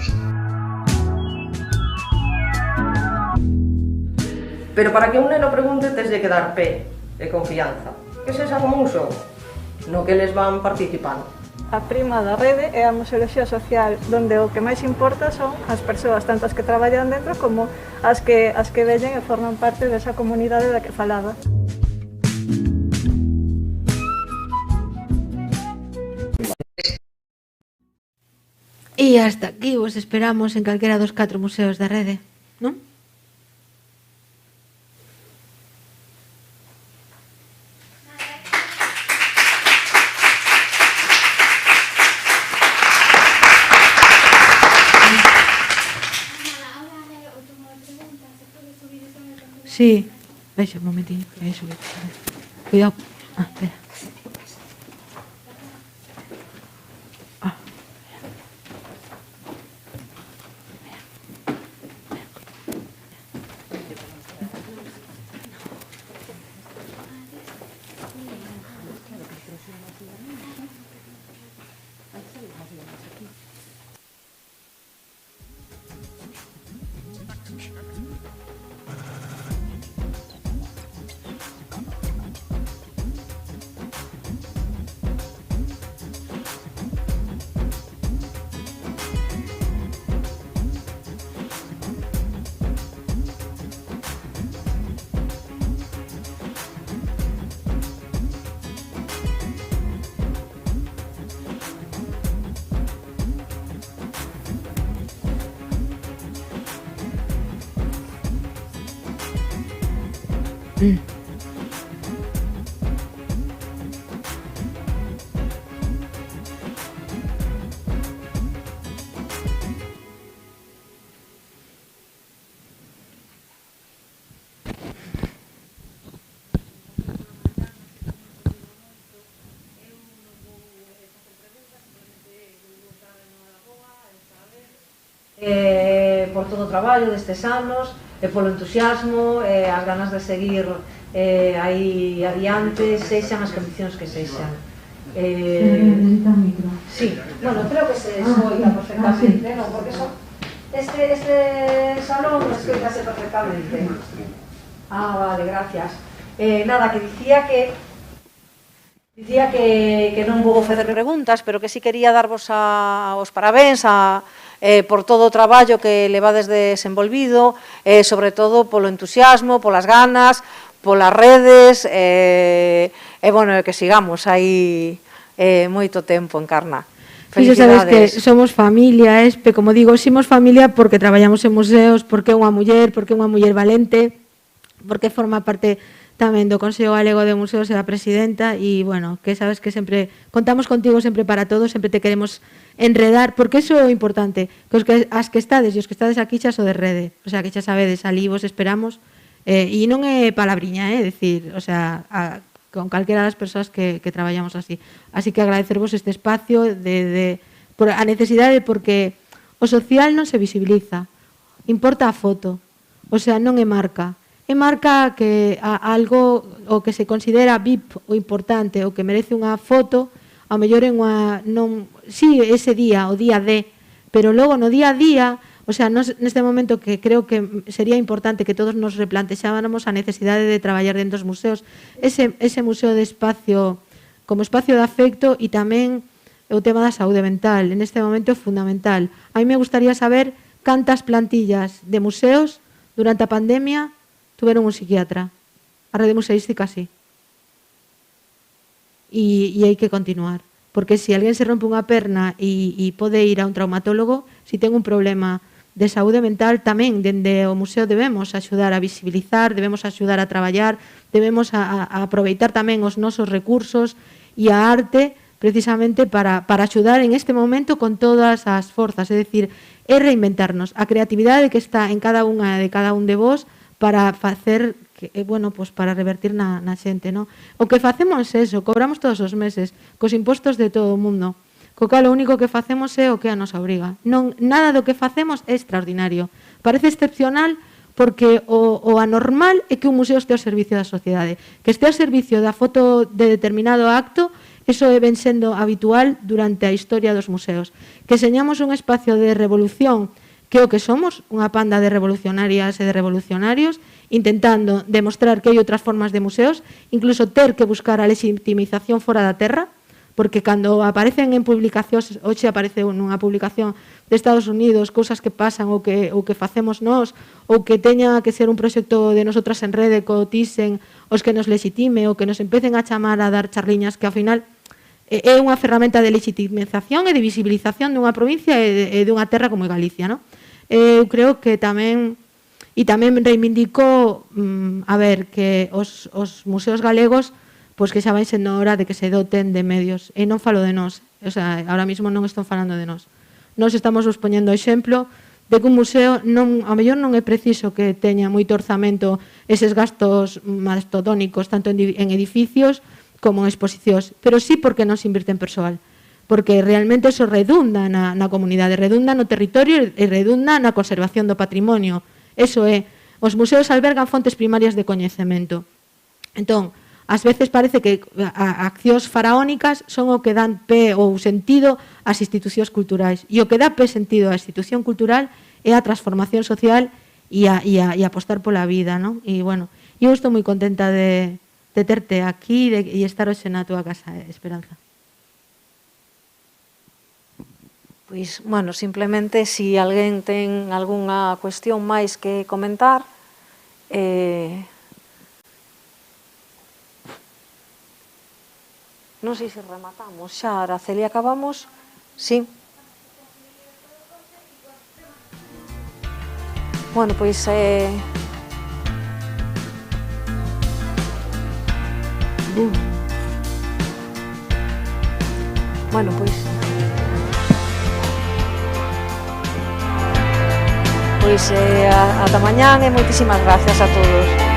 Pero para que un neno pregunte, teslle que dar pé e confianza. Que sexa como un xogo, no que eles van participando. A prima da rede é a museoloxía social, donde o que máis importa son as persoas, tanto as que traballan dentro como as que veñen e forman parte desa comunidade da que falaba. E hasta aquí vos esperamos en calquera dos 4 museos da rede, non? Sí, vexe un momentinho, que hai subir. Cuidado. Espera. Por todo o traballo destes anos, polo entusiasmo, as ganas de seguir aí adiante, sexan as condicións que sexan. Sí, bueno, creo que se escoita perfectamente, non? Porque este salón escoitase perfectamente. Vale, gracias. Nada, que dicía que non vou facer preguntas, pero que sí quería darvos os parabéns por todo o traballo que levades desenvolvido, sobre todo polo entusiasmo, polas ganas, polas redes, bueno, que sigamos aí moito tempo en Carná. Felicidades. Sabes que somos familia, Espe, como digo, somos familia porque traballamos en museos, porque é unha muller valente, porque forma parte tamén do Consello Galego de Museos e da presidenta, e, bueno, que sabes que sempre contamos contigo sempre para todo, sempre te queremos enredar, porque iso é importante, que as que estades e os que estades aquí xa so de rede, o sea, que xa sabedes, ali vos esperamos, e non é palabriña, decir, o sea, con calquera das persoas que traballamos así. Así que agradecervos este espacio por a necesidade, porque o social non se visibiliza, importa a foto, o sea, non é marca. É marca que algo o que se considera VIP ou importante, o que merece unha foto, ao mellor é unha... Sí, ese día, o día D, pero logo no día a día, o sea, neste momento que creo que sería importante que todos nos replantexáramos a necesidade de traballar dentro dos museos, ese museo de espacio como espacio de afecto, e tamén o tema da saúde mental, en este momento é fundamental. A mí me gustaría saber cantas plantillas de museos durante a pandemia tuveron un psiquiatra. A rede museística sí. E hai que continuar. Porque se alguén se rompe unha perna e pode ir a un traumatólogo, se ten un problema de saúde mental, tamén dende o museo debemos axudar a visibilizar, debemos axudar a traballar, debemos a aproveitar tamén os nosos recursos e a arte precisamente para axudar en este momento con todas as forzas. É dicir, é reinventarnos. A creatividade que está en cada unha de cada un de vos para facer, bueno, pues para revertir na xente, non? O que facemos é eso, cobramos todos os meses, cos impostos de todo o mundo. Co cal o único que facemos é o que a nosa obriga. Nada do que facemos é extraordinario. Parece excepcional porque o anormal é que un museo este ao servicio da sociedade. Que este ao servicio da foto de determinado acto, eso é ben sendo habitual durante a historia dos museos. Que señamos un espacio de revolución, que é o que somos, unha panda de revolucionarias e de revolucionarios, intentando demostrar que hai outras formas de museos, incluso ter que buscar a legitimización fora da terra, porque cando aparecen en publicacións, hoxe aparece nunha publicación de Estados Unidos, cousas que pasan ou que facemos nós, ou que teña que ser un proxecto de nosotras en rede co Thyssen, os que nos legitime, ou que nos empecen a chamar a dar charliñas, que ao final é unha ferramenta de legitimización e de visibilización dunha provincia e dunha terra como é Galicia, non? Eu creo que tamén reivindico que os museos galegos pois que xa vai sendo hora de que se doten de medios, e non falo de nós, o sea, ahora mismo non estou falando de nós. Nós estamos vos poñendo exemplo de que un museo ao mellor non é preciso que teña moito orzamento, eses gastos mastodónicos tanto en edificios como en exposicións, pero sí porque non se invirte en persoal, porque realmente eso redunda na comunidade, redunda no territorio e redunda na conservación do patrimonio. Eso é, os museos albergan fontes primarias de coñecemento. Entón, ás veces parece que accións faraónicas son o que dan pé ou sentido ás institucións culturais. E o que dá pé sentido á institución cultural é a transformación social e apostar pola vida, non? E, bueno, eu estou moi contenta de terte aquí e estar hoxe na túa casa, Esperanza. Pois, bueno, simplemente, se alguén ten algunha cuestión máis que comentar, non sei se rematamos xa, Araceli, acabamos? Sí. Bueno, pois Bueno, pois ata mañán e moitísimas gracias a todos.